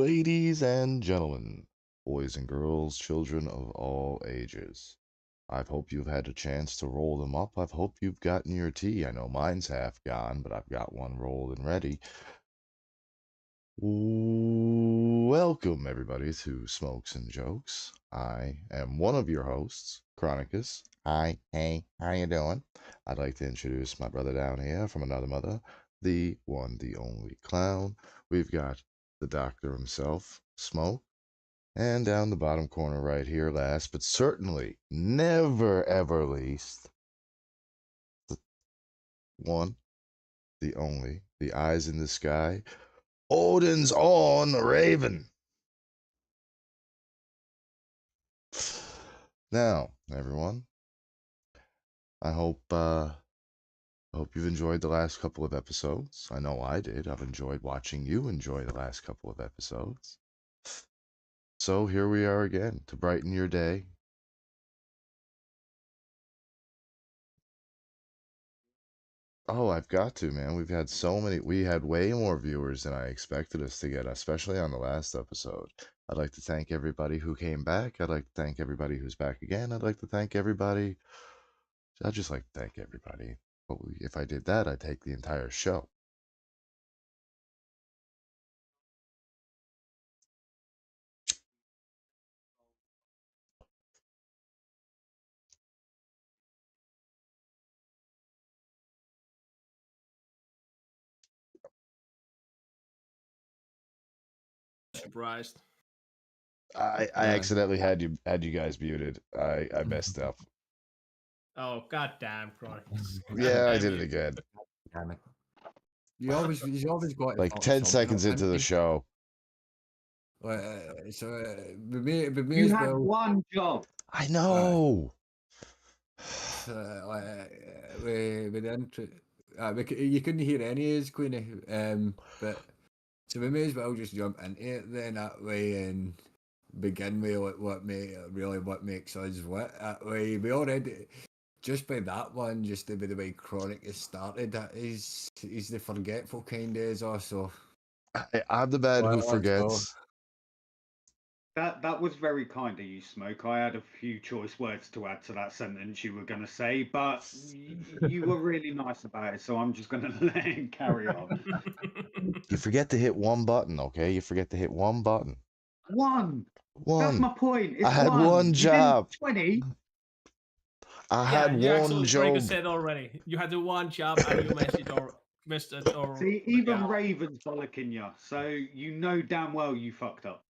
Ladies and gentlemen, boys and girls, children of all ages. I hope you've had a chance to roll them up. I hope you've gotten your tea. I know mine's half gone, but I've got one rolled and ready. Welcome, everybody, to Smokes and Jokes. I am one of your hosts, Chronicus. Hi, hey, how you doing? I'd like to introduce my brother down here from another mother, the one, the only clown. We've got the doctor himself, Smoke, and down the bottom corner right here, last but certainly never ever least, the one, the only, the eyes in the sky, Odin's own Raven. Now, everyone, I hope you've enjoyed the last couple of episodes. I know I did. I've enjoyed watching you enjoy the last couple of episodes. So here we are again to brighten your day. Oh, I've got to, man. We had way more viewers than I expected us to get, especially on the last episode. I'd like to thank everybody who came back. I'd like to thank everybody who's back again. I'd just like to thank everybody. But if I did that, I'd take the entire show. Surprised. I accidentally had you guys muted. I messed up. Oh goddamn, Chronicles. Yeah, I Goddamn did it you. again. Damn it. You always got to Like fuck 10 something seconds up, into the didn't show. you? We may You as had well. one job. I know. With the intro, you couldn't hear any of his Queenie. But so we may as well just jump into it then that way and begin with what makes us what that way. We already just by that one, just by the way Chronic has started, he's the forgetful kind is also. I'm the man who Well, let's go. forgets. That was very kind of you, Smoke. I had a few choice words to add to that sentence you were going to say, but you were really nice about it, so I'm just going to let him carry on. You forget to hit one button, okay? You forget to hit one button. One. That's One. my point. It's I had one You job. didn't 20. I Yeah, had you one actually very good job. said already. You had the one job and you missed it or See, even yeah. Raven's bollocking you, so you know damn well you fucked up.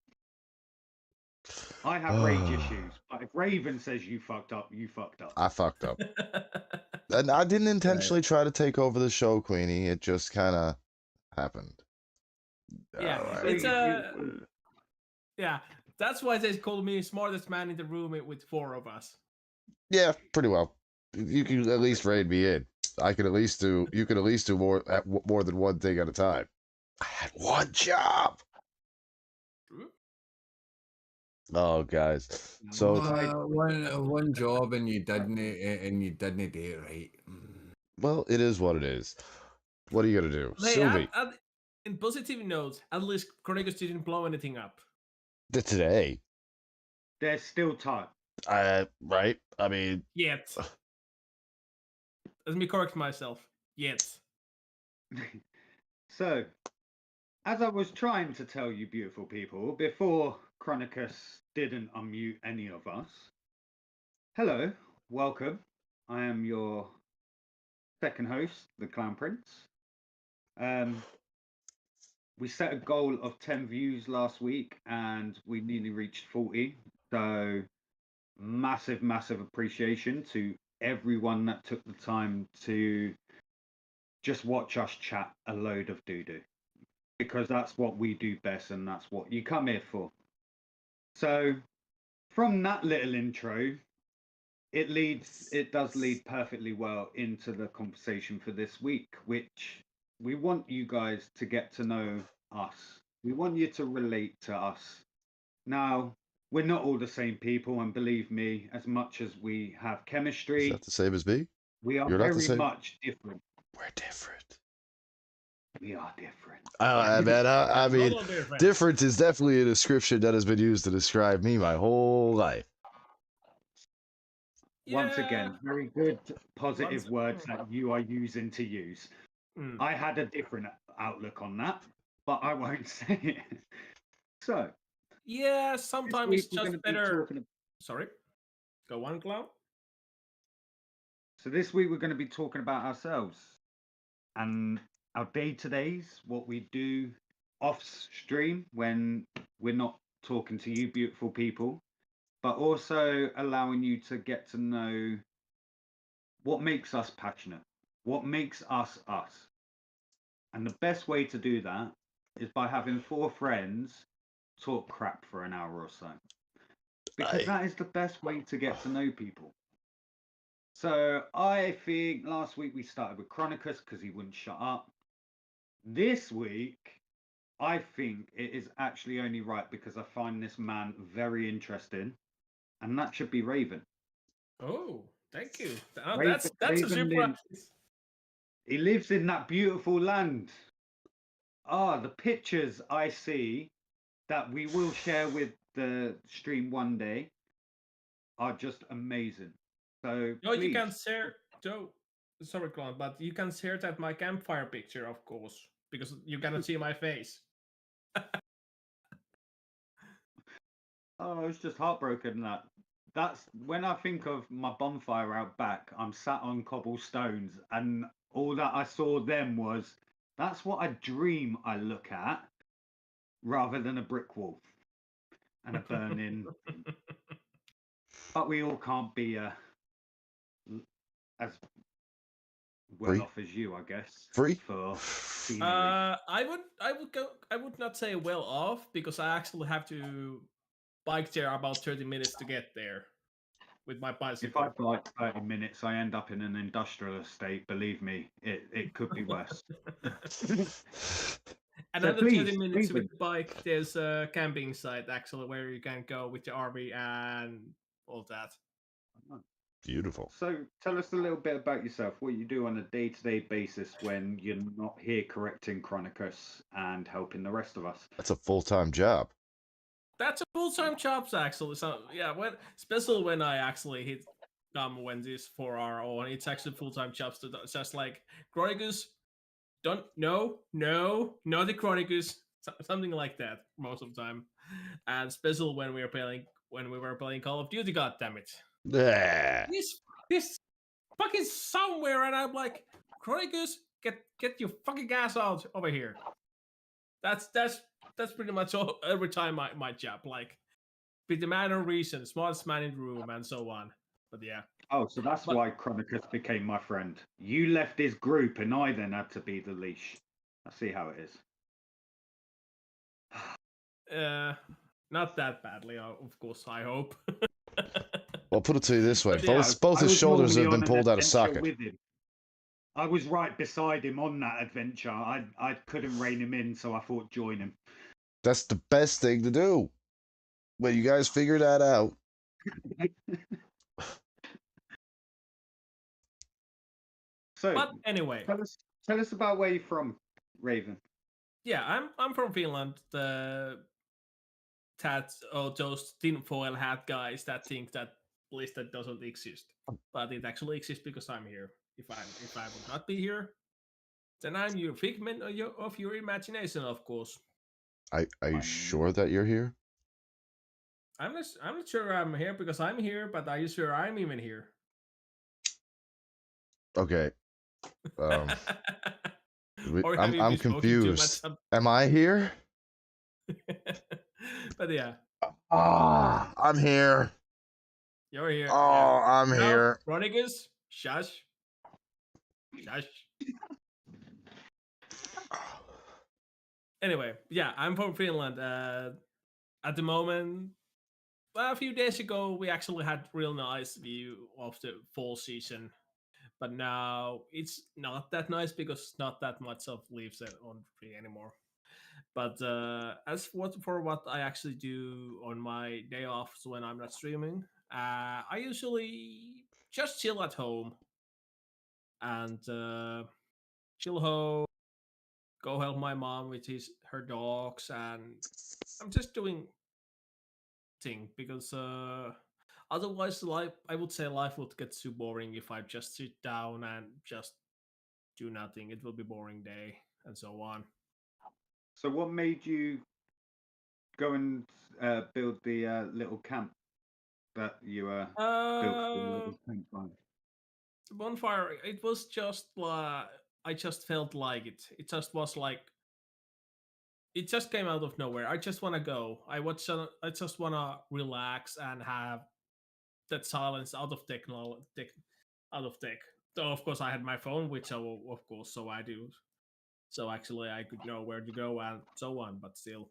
I have rage issues, but if Raven says you fucked up, you fucked up. I fucked up. And I didn't intentionally try to take over the show, Queenie. It just kind of happened. Yeah, it's yeah. That's why they called me smartest man in the room with four of us. Yeah, pretty well. You can at least raid me in. I could at least do. You could at least do more than one thing at a time. I had one job. Oh, guys. So one job and you didn't do it right. well, it is what it is. What are you gonna do, Hey, Sylvie? in positive notes, at least Chronicles didn't blow anything up. Today, There's still time. right? I mean, Yet. Let me correct myself. Yet. So, as I was trying to tell you, beautiful people, before Chronicus didn't unmute any of us, hello, welcome. I am your second host, the Clown Prince. We set a goal of 10 views last week and we nearly reached 40. So, massive appreciation to everyone that took the time to just watch us chat a load of doo-doo. Because that's what we do best and that's what you come here for. So from that little intro, it does lead perfectly well into the conversation for this week, which we want you guys to get to know us. We want you to relate to us. Now, we're not all the same people, and believe me, as much as we have is chemistry, that the same as me? we are You're not the very same. much different. We're different. We are different. I mean, Total different. different is definitely a description that has been used to describe me my whole life. Once Yeah. again, very good positive words that you are using to use. I had a different outlook on that, but I won't say it. So, yeah, sometimes it's we're just gonna be better. talking- Sorry, go on, Clown. So this week we're going to be talking about ourselves and our day-to-days, what we do off stream when we're not talking to you beautiful people, but also allowing you to get to know what makes us passionate, what makes us us. And the best way to do that is by having 4 friends talk crap for an hour or so. Because that is the best way to get to know people. So I think last week we started with Chronicus because he wouldn't shut up. This week, I think it is actually only right because I find this man very interesting, and that should be Raven. Oh, thank you. Raven, That's a Raven surprise. he lives in that beautiful land. The pictures I see that we will share with the stream one day are just amazing. So No, you please, can share. Joe, sorry, Clown, but you can share that my campfire picture, of course, because you cannot see my face. I was just heartbroken that. That's when I think of my bonfire out back. I'm sat on cobblestones, and all that I saw then was that's what I dream I look at, rather than a brick wall and a burning. But we all can't be as well Free? off as you, I guess. Free? For scenery. I would not say well off because I actually have to bike there about 30 minutes to get there with my If bicycle. I bike 30 minutes, I end up in an industrial estate. Believe me, it could be worse. Another please, 30 minutes Raven. with the bike. There's a camping site actually where you can go with the RV and all that. Beautiful. So tell us a little bit about yourself, what you do on a day-to-day basis when you're not here correcting Chronicus and helping the rest of us. That's a full-time job. That's a full-time job, actually. So yeah, especially when I actually hit when this 4 hour on, it's actually full-time jobs. Just like Chronicus, no the Chronicus, something like that most of the time, and especially when we were playing Call of Duty. God damn it! Yeah. This fucking somewhere, and I'm like, Chronicus, get your fucking ass out over here. That's pretty much all every time my job, like with the man of reason, smartest man in the room, and so on. But yeah. Oh, so that's why Chronicus became my friend. You left his group, and I then had to be the leash. I see how it is. Not that badly, of course. I hope. Well, put it to you this way: But yeah, both I his was shoulders have normally been on an pulled out of adventure socket. with him. I was right beside him on that adventure. I couldn't rein him in, so I thought join him. That's the best thing to do. When you guys figure that out. So, but anyway, tell us about where you're from, Raven. Yeah, I'm from Finland. Those tinfoil hat guys that think that Blizzard doesn't exist, but it actually exists because I'm here. If I would not be here, then I'm your figment of your imagination, of course. Are you sure that you're here? I'm not sure I'm here because I'm here, but are you sure I'm even here? Okay. I'm confused. Much? Am I here? But yeah. I'm here. You're here. Oh, yeah. I'm here. Chronicus, shush. Shush. Anyway, yeah, I'm from Finland. At the moment, a few days ago, we actually had real nice view of the fall season. But now it's not that nice because not that much of leaves on the tree anymore. But as for what I actually do on my day off when I'm not streaming, I usually just chill at home and chill home, go help my mom with her dogs, and I'm just doing thing because otherwise life, I would say life would get too boring if I just sit down and just do nothing. It will be boring day and so on. So, what made you go and build the little camp that you built for the Uh, little campfire? the bonfire. It was just I just felt like it. It just was like it just came out of nowhere. I just want to go. I just want to relax and have that silence out of out of tech. So of course I had my phone, which of course so I do. So actually I could know where to go and so on. But still,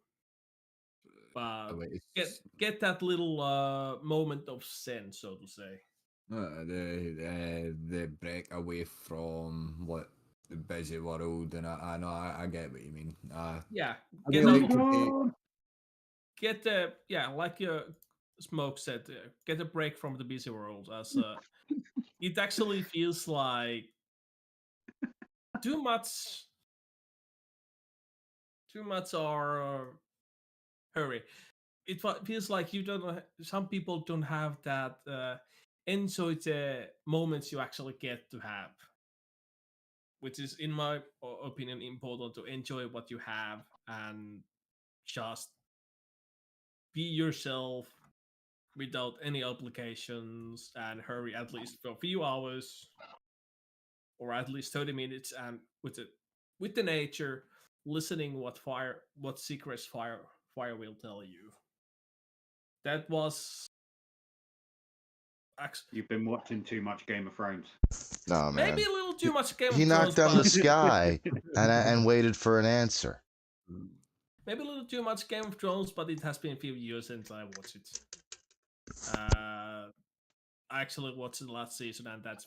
The way get that little moment of zen, so to say. the break away from what the busy world, and I know I get what you mean. Yeah, I get do a like little, to take. get the yeah, like Smoke said, get a break from the busy world. As it actually feels like too much, too much or hurry. Feels like you don't. Some people don't have that enjoy the moments you actually get to have, which is, in my opinion, important to enjoy what you have and just be yourself without any obligations and hurry at least for a few hours or at least 30 minutes and with the nature listening what secrets fire will tell you. That was You've been watching too much Game of Thrones. No, maybe man. a little too much Game He of Thrones, knocked on the but sky and waited for an answer. maybe a little too much Game of Thrones, but it has been a few years since I watched it. I actually watched the last season, and that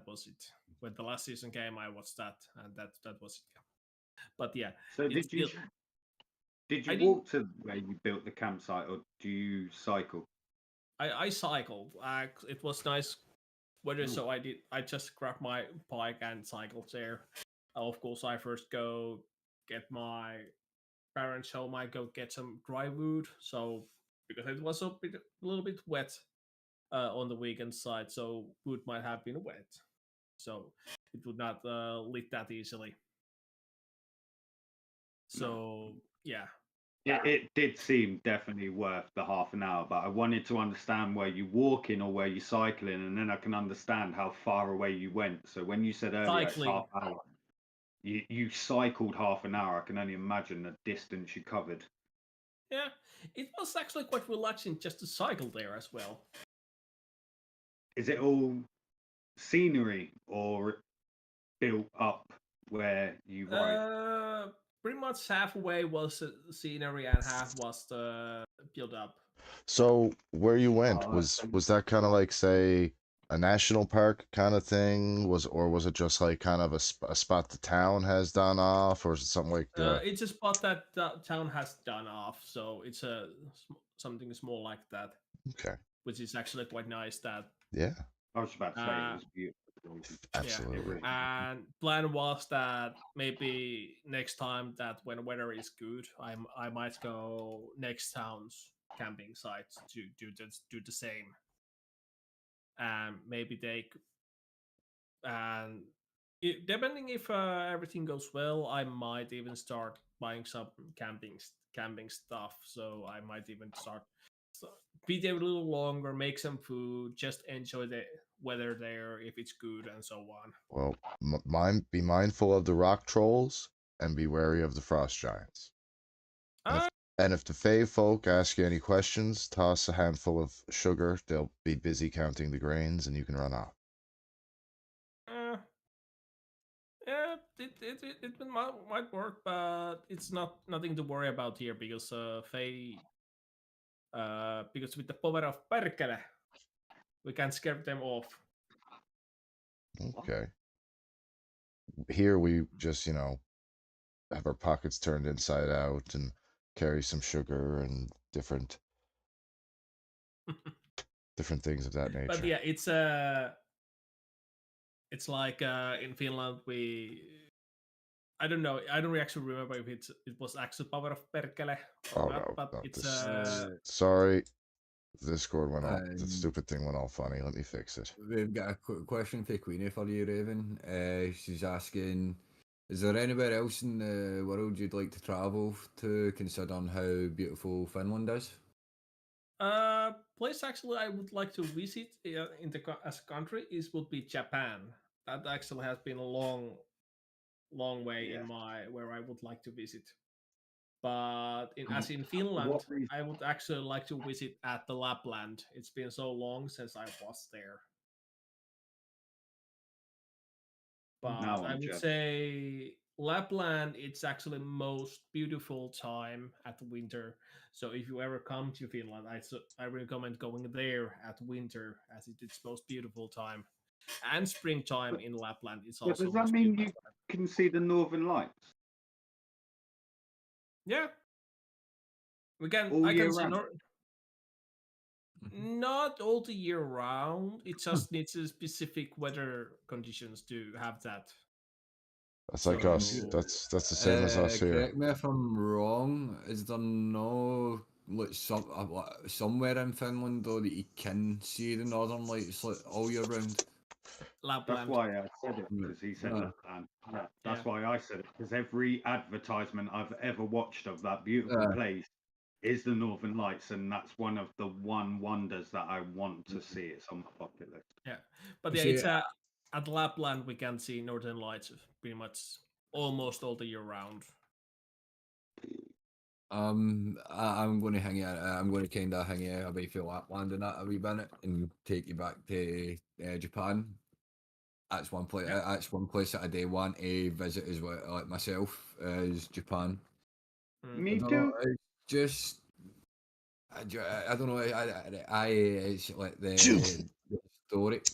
was it. When the last season came, I watched that, and that was it. But yeah, So it's still. did I you didn't. walk to where you built the campsite, or do you cycle? I cycled. It was nice weather, Ooh. so I just grabbed my bike and cycled there. Of course, I first go get my parents home. I go get some dry wood. So because it was a little bit wet on the weekend side, so wood might have been wet. So it would not lit that easily. No. So yeah, It did seem definitely worth the half an hour, but I wanted to understand where you walking or where you cycling, and then I can understand how far away you went. So when you said earlier it's cycling. half hour, you cycled half an hour. I can only imagine the distance you covered. Yeah, it was actually quite relaxing just to cycle there as well. Is it all scenery or built up where you ride? Pretty much halfway was scenery and half was the build up. So where you went Oh, was that kind of like, say, a national park kind of thing? Was it just like kind of a spot the town has done off, or is it something like It's a spot that the town has done off, so it's something small like that, okay, which is actually quite nice. That yeah, I was about to say it uh, was beautiful. yeah, It absolutely. really. and plan was that maybe next time that when weather is good, I might go next town's camping site to do the same, and maybe take and depending if everything goes well, I might even start buying some camping stuff. So I might even start be there a little longer, make some food, just enjoy the weather there if it's good and so on. Well, be mindful of the rock trolls and be wary of the frost giants. And if Uh, and if the Fey folk ask you any questions, toss a handful of sugar. They'll be busy counting the grains, and you can run off. uh, yeah, it might work, but it's nothing to worry about here because Faye, because with the power of Perkele, we can scare them off. Okay. Here we just, have our pockets turned inside out and carry some sugar and different things of that But nature. yeah, it's like in Finland I don't know. I don't actually remember if it was actual power of Perkele or Oh not, no, but no, it's this. Uh, Sorry, Discord went all. The and stupid thing went all funny. Let me fix it. we've got a question for Queenie for you, Raven. She's asking, is there anywhere else in the world you'd like to travel to, considering how beautiful Finland is? Place actually I would like to visit in as a country would be Japan. That actually has been a long way in Yeah. my where I would like to visit. But as in For Finland, what reason? I would actually like to visit at the Lapland. It's been so long since I was there. But Now I I'm would jealous. say Lapland, it's actually most beautiful time at winter. So if you ever come to Finland, I recommend going there at winter as it's most beautiful time. And springtime But, in Lapland is but also does that most mean beautiful you time. can see the Northern Lights Yeah, all I year can see round? not all the year round. It just needs a specific weather conditions to have that. That's like us. So That's the same as us here. Correct me if I'm wrong. Is there no like somewhere in Finland though that you can see the Northern Lights like all year round? That's Lapland, why I said it, Mm, because he said uh, Lapland. Yeah, yeah. that's why I said it, because every advertisement I've ever watched of that beautiful uh, place is the Northern Lights, and that's one of the wonders that I want to see. It's on my bucket list. Yeah, but you yeah, see, it's at Lapland we can see northern lights pretty much almost all the year round. I'm going to hang out. I'm going to kind of hang out away from Lapland and that a wee bit and take you back to Japan. That's one place. Yeah. That's one place that I do want to visit as well, like myself, is Japan. Mm. I Me don't know. too. It's just I don't know. It's like Juice. the historic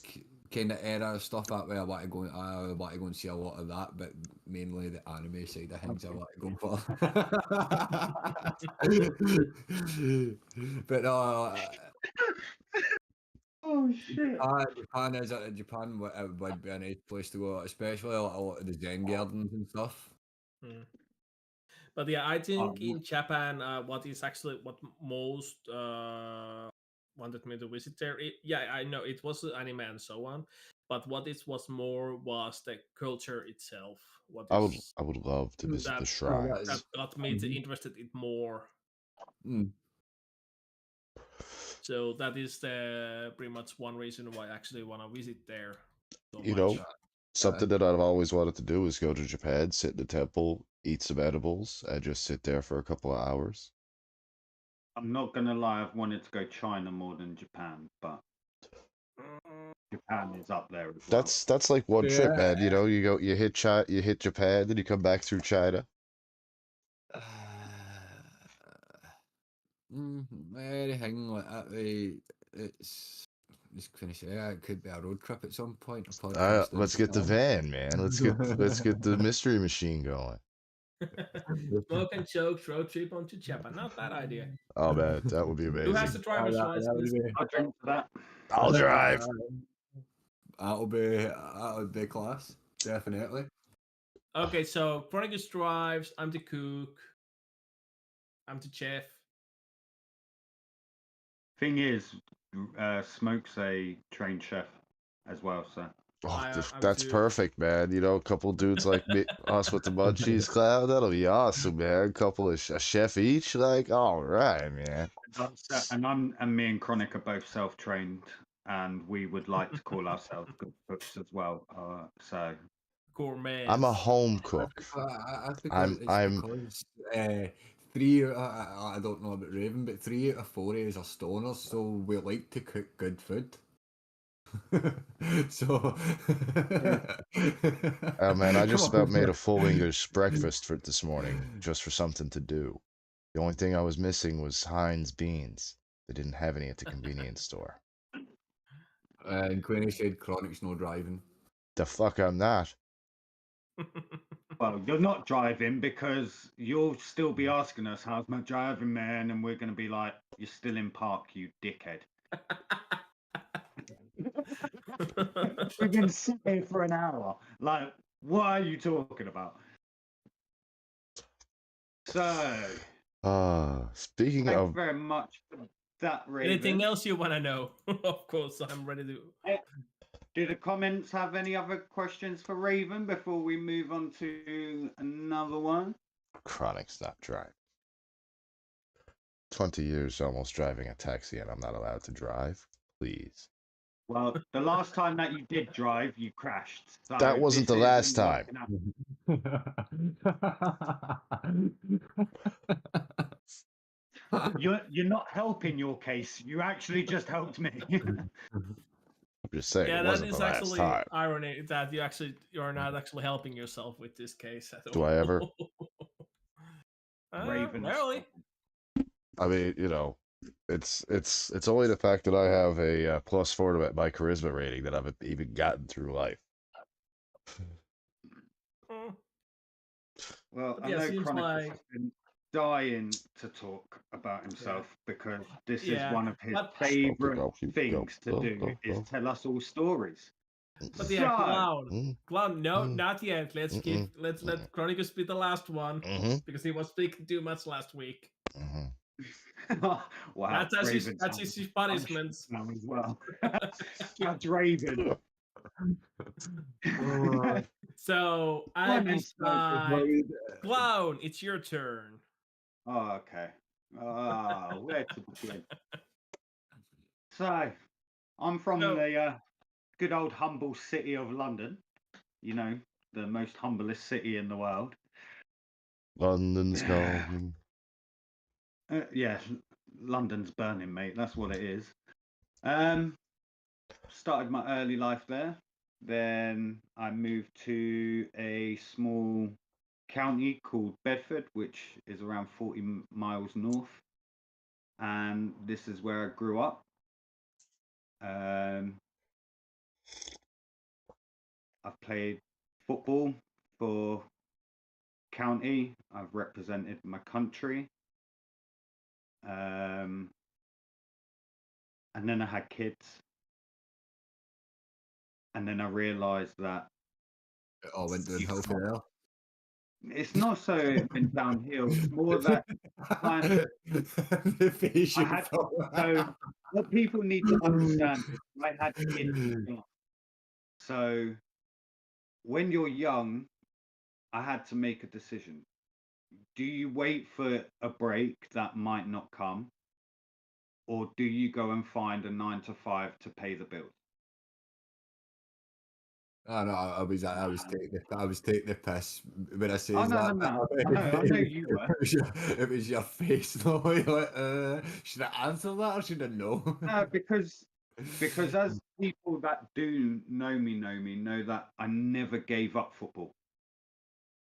kind of era stuff that way. I want to go. I want to go and see a lot of that, but mainly the anime side of things. I want to go for. But Oh shit! Japan would be a nice place to go, especially like a lot of the Zen gardens and stuff. Mm. But yeah, I think Um, in Japan, what is actually what most wanted me to visit there. Yeah, I know it was anime and so on, but what it was more was the culture itself. What is I would love to visit that the that that shrines. is, got me mhm. interested in more. Mm. So that is the pretty much one reason why I actually want to visit there so You much. know, Uh, something that I've always wanted to do is go to Japan, sit in the temple, eat some edibles, and just sit there for a couple of hours. I'm not gonna lie. I've wanted to go China more than Japan, but Japan is up there as well. That's like one trip, yeah. man. You know, you hit China, you hit Japan, then you come back through China. Uh, anything like that, it's just gonna say it could be a road trip at some point. A podcast in Let's get the Japan. van, man. Let's get the mystery machine going. Smoke and choke road trip onto Japan. Not bad idea. Oh man, that would be Who has the amazing. driver's That would license? be, I drink for that. I'll drive. that'll be class, definitely. Okay, so Chronicus drives. I'm the cook. I'm the chef. Thing is, Smoke's a trained chef as well, so Oh, I'm that's too. perfect, man. You know, a couple dudes like me, us with the munchies cloud. That'll be awesome, man. A couple of a chef each. Like, all right, man. and me and Chronic are both self-trained, and we would like to call ourselves good cooks as well. So I'm a Gourmets. home cook. That's because it's I'm because I don't know about Raven, but 3 out of 4 is are stoners, so we like to cook good food. So, oh man, I come just about made on. a full English breakfast for this morning just for something to do. The only thing I was missing was Heinz beans. They didn't have any at the convenience store. And Queenie said Chronic's no driving. The fuck I'm not. well, you're not driving because you'll still be asking us, "How's my driving, man?" And we're going to be like, "You're still in park, you dickhead." We've been sitting here for an hour. Like, what are you talking about? So, Speaking thank you of very much for that, Anything Raven. else you want to know? Of course, I'm ready to. Do the comments have any other questions for Raven before we move on to another one? Chronic stop driving. 20 years almost driving a taxi and I'm not allowed to drive. Please. Well, the last time that you did drive, you crashed. So That wasn't this the last isn't time. working out. You're not helping your case. You actually just helped me. I'm just saying Yeah, it that wasn't the is last actually time. irony that you're not actually helping yourself with this case at all. Do I ever? Raven. Rarely. I mean, it's only the fact that I have a +4 to my charisma rating that I've even gotten through life. Mm. Well, But I yeah, know seems Chronicles like has been dying to talk about himself because this is Yeah, one of his but- favorite Go. things to do is tell us all stories. But yeah, So, Clown, no, Mm. not yet. Let's let Chronicus be the last one because he was speaking too much last week. wow, That's Raven's his punishment. now as well. Judge Raven. So I Come on, decide, Clown, it's your turn. Oh, okay. Where to begin? So, I'm from the good old humble city of London. You know, the most humblest city in the world. London's calling. Yeah, London's burning, mate. That's what it is. Started my early life there. Then I moved to a small county called Bedford, which is around 40 miles north. And this is where I grew up. I've played football for county. I've represented my country. And then I had kids. And then I realised that It all went you downhill from can't- there. it's not so it went downhill. It's more that The face I you had thought. so what people need to understand is I had kids. So when you're young, I had to make a decision. Do you wait for a break that might not come? Or do you go and find a 9 to 5 to pay the bills? Oh no, I was taking the piss when I says Oh, no, that. no, no. I know you were. It was your face, though. You're like, should I answer that or should I know? No, because as people that do know me know that I never gave up football.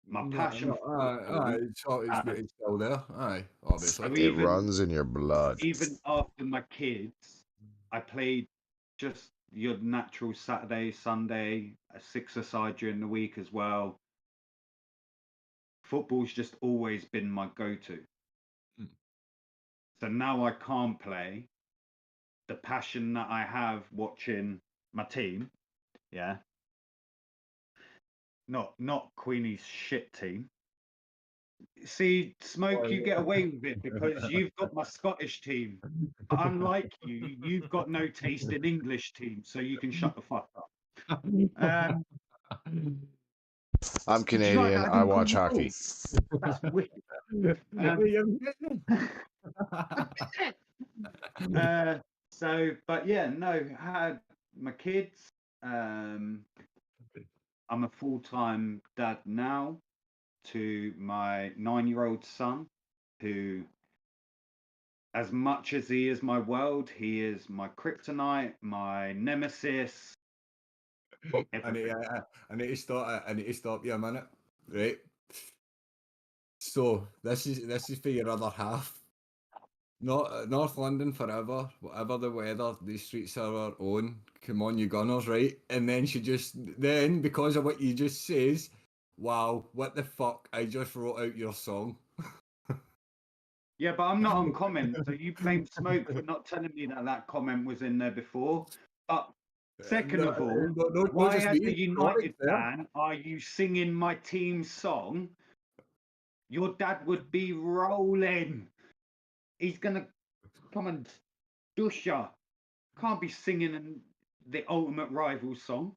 My passion for football. It's still there. Aye, obviously. So It runs in your blood. even after my kids, I played just your natural Saturday, Sunday, a six-a-side during the week as well. Football's just always been my go-to. So now I can't play. The passion that I have watching my team, yeah. Not Queenie's shit team. See, Smoke, you get away with it because you've got my Scottish team. Unlike you, you've got no taste in English teams, so you can shut the fuck up. I'm Did you like Canadian. that? I didn't call watch you hockey. cool. That's wicked. But yeah, no, I had my kids. I'm a full-time dad now to my 9-year-old son, who, as much as he is my world, he is my kryptonite, my nemesis. I need to stop. I need to stop you a minute, right? So this is for your other half. Not North London forever. Whatever the weather, these streets are our own. Come on, you gunners, right? And then then because of what you just says, wow, what the fuck? I just wrote out your song. Yeah, but I'm not on comment, so you blame Smoke for not telling me that comment was in there before. But second of all, why as a United fan are you singing my team's song your dad would be rolling. He's gonna come and dush ya. Can't be singing the ultimate rival song.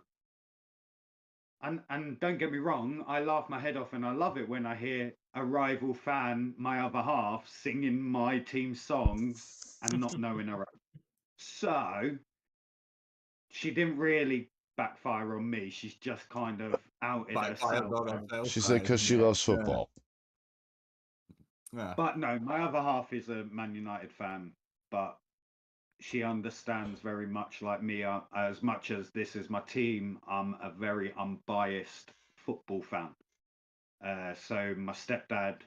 And don't get me wrong, I laugh my head off and I love it when I hear a rival fan, my other half, singing my team's songs and not knowing her own. So she didn't really backfire on me. She's just kind of outed Backfired herself. on herself. She said because she loves football. Yeah. But no, my other half is a Man United fan, but she understands very much like me. As much as this is my team, I'm a very unbiased football fan. So my stepdad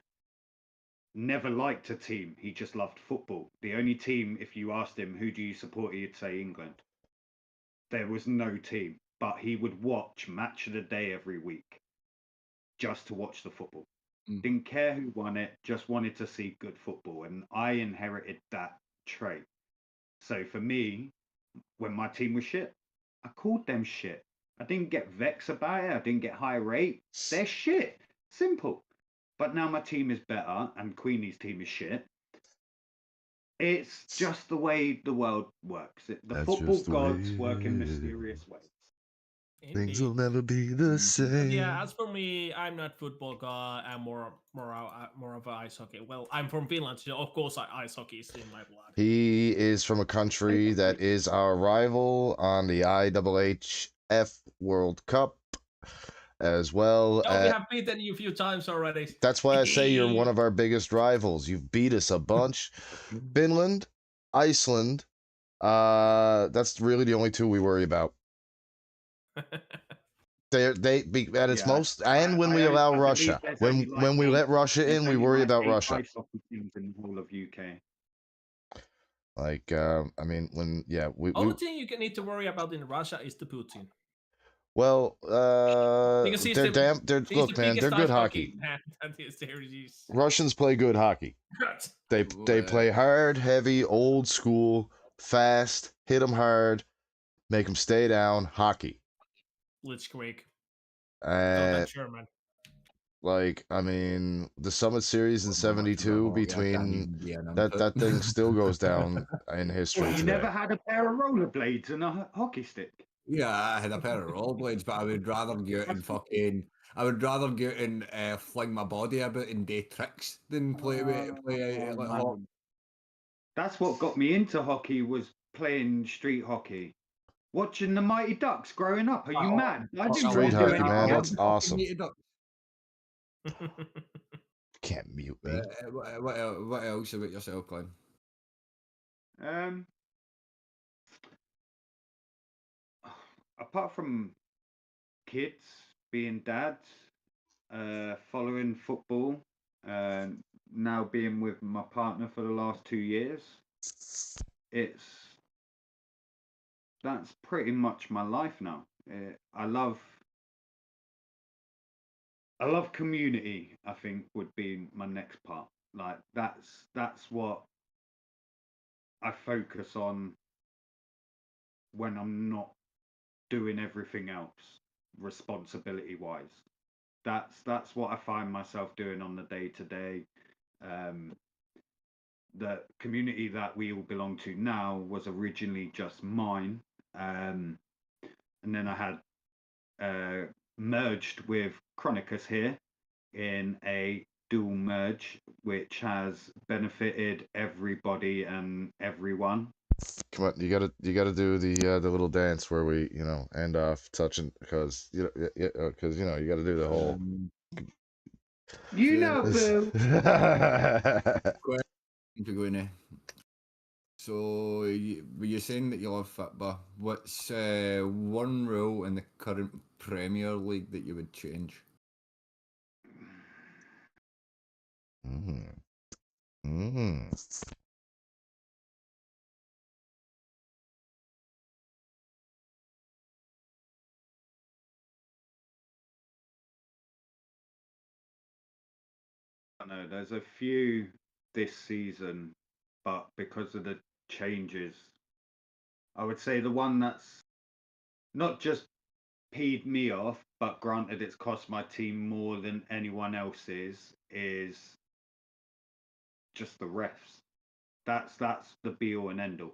never liked a team. He just loved football. The only team, if you asked him, who do you support, he'd say England. There was no team, but he would watch Match of the Day every week just to watch the football. Didn't care who won it, just wanted to see good football. And I inherited that trait. So for me, when my team was shit, I called them shit. I didn't get vexed about it. I didn't get high rate. They're shit. Simple. But now my team is better and Queenie's team is shit. It's just the way the world works. The That's football just the way gods work in it is. mysterious ways. Things will Indeed. never be the same. Yeah, as for me, I'm not football guy. I'm more of a ice hockey. Well, I'm from Finland, so of course ice hockey is in my blood. He is from a country that is our rival on the IHF World Cup as well. Oh, we have beaten you a few times already. That's why I say you're one of our biggest rivals. You've beat us a bunch. Finland, Iceland, that's really the only two we worry about. They be at its most, and when we allow Russia, when we let Russia in, we worry about Russia. Ice hockey teams in the whole of UK. Like, I mean, when Only thing you need to worry about in Russia is the Putin. Well, Because he's they're the- damn. They're He's look, the man, they're biggest good ice hockey. man that is there is. Russians play good hockey. They play hard, heavy, old school, fast, hit them hard, make them stay down, hockey. Blitzkrieg. Oh, And that's German. like, I mean, the Summit Series in '72 between that thing still goes down in history Well, you today. never had a pair of rollerblades and a hockey stick. Yeah, I had a pair of rollerblades, but I would rather go out and fucking. I would rather go out and fling my body about and do tricks than play out like hockey. That's what got me into hockey, was playing street hockey. Watching the Mighty Ducks growing up. Are you mad? I didn't Street want to do hockey, anything man, else. that's awesome. Can't mute me. What else about yourself, Glenn? Apart from kids, being dads, following football, now being with my partner for the last 2 years, that's pretty much my life now. I love community. I think would be my next part. Like that's what I focus on when I'm not doing everything else responsibility wise. That's what I find myself doing on the day to day. The community that we all belong to now was originally just mine, and then I had merged with Chronicus here in a dual merge, which has benefited everybody and everyone. Come on, you gotta do the little dance where we end off touching, because you gotta do the whole. Boo. To go in. So were you saying that you love football? What's one rule in the current Premier League that you would change? I know there's a few this season, but because of the changes, I would say the one that's not just peed me off, but granted it's cost my team more than anyone else's, is just the refs. That's the be all and end all.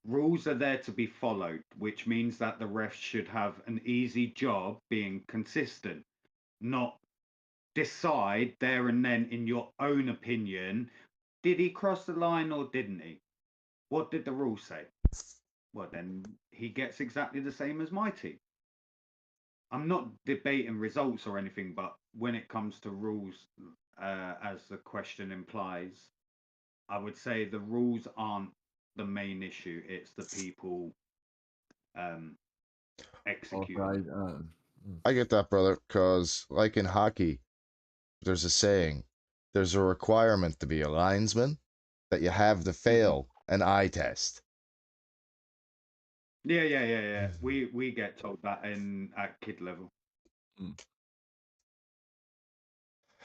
Rules are there to be followed, which means that the refs should have an easy job being consistent, not decide there and then in your own opinion, did he cross the line or didn't he? What did the rules say? Well, then he gets exactly the same as my team. I'm not debating results or anything, but when it comes to rules, as the question implies, I would say the rules aren't the main issue. It's the people executing. Right. I get that, brother, because like in hockey, there's a saying, there's a requirement to be a linesman that you have to fail an eye test. Yeah. We get told that at kid level,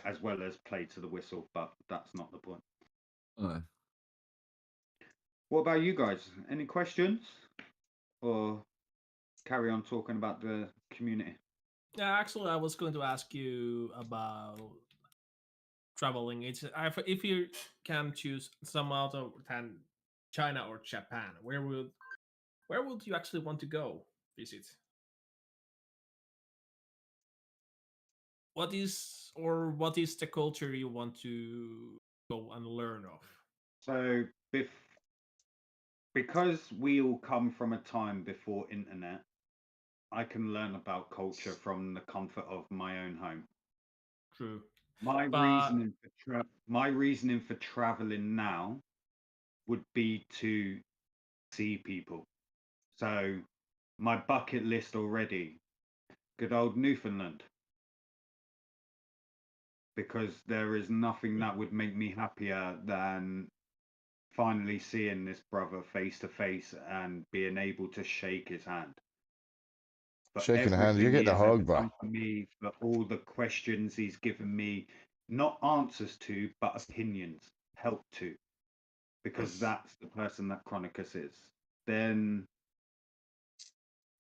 as well as play to the whistle, but that's not the point. What about you guys? Any questions, or carry on talking about the community? Yeah, actually, I was going to ask you about traveling. If you can choose some out of than China or Japan, where would you actually want to go visit? What is the culture you want to go and learn of? So, because we all come from a time before internet, I can learn about culture from the comfort of my own home. True, My but reasoning for traveling now would be to see people. So, my bucket list already, good old Newfoundland, because there is nothing that would make me happier than finally seeing this brother face to face and being able to shake his hand. For Shaking a hand, you're everything he getting a has ever hug, bro. done for me, for all the questions he's given me, not answers to, but opinions, help to, because that's the person that Chronicus is. Then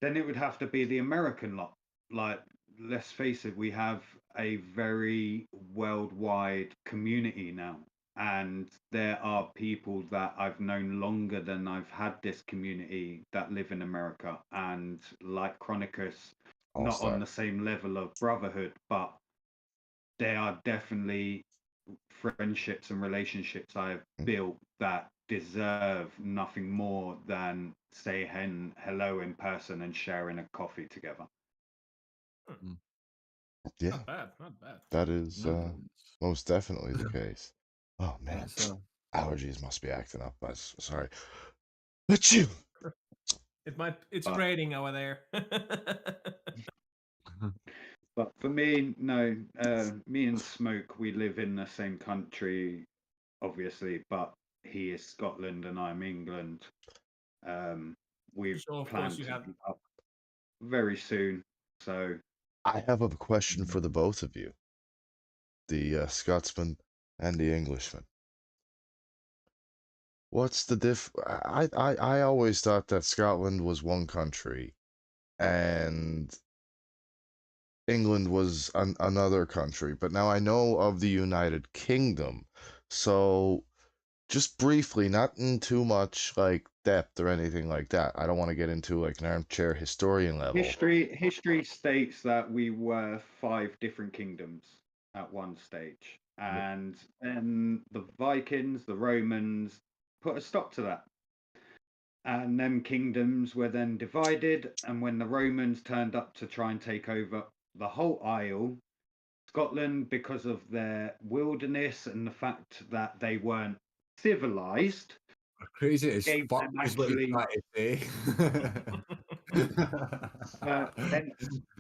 it would have to be the American lot. Like, let's face it, we have a very worldwide community now. And there are people that I've known longer than I've had this community that live in America. And like Chronicus, All not on star. the same level of brotherhood, but they are definitely friendships and relationships I have built that deserve nothing more than saying hello in person and sharing a coffee together. Yeah, Not bad, not bad. that is most definitely the case. Oh man, So, allergies must be acting up. Sorry. Achoo! It's But- raining over there. But for me, no, me and Smoke, we live in the same country, obviously, but he is Scotland and I'm England. We So of plan course you to have. meet up very soon. So I have a question for the both of you, the Scotsman and the Englishman. What's the I always thought that Scotland was one country and England was another country, but now I know of the United Kingdom. So just briefly, not in too much like depth or anything like that. I don't want to get into like an armchair historian level. history states that we were 5 different kingdoms at one stage, and then the Vikings, the Romans put a stop to that. And them kingdoms were then divided, and when the Romans turned up to try and take over the whole Isle, Scotland, because of their wilderness and the fact that they weren't civilized, crazy as gave fuck them is what you actually try to say.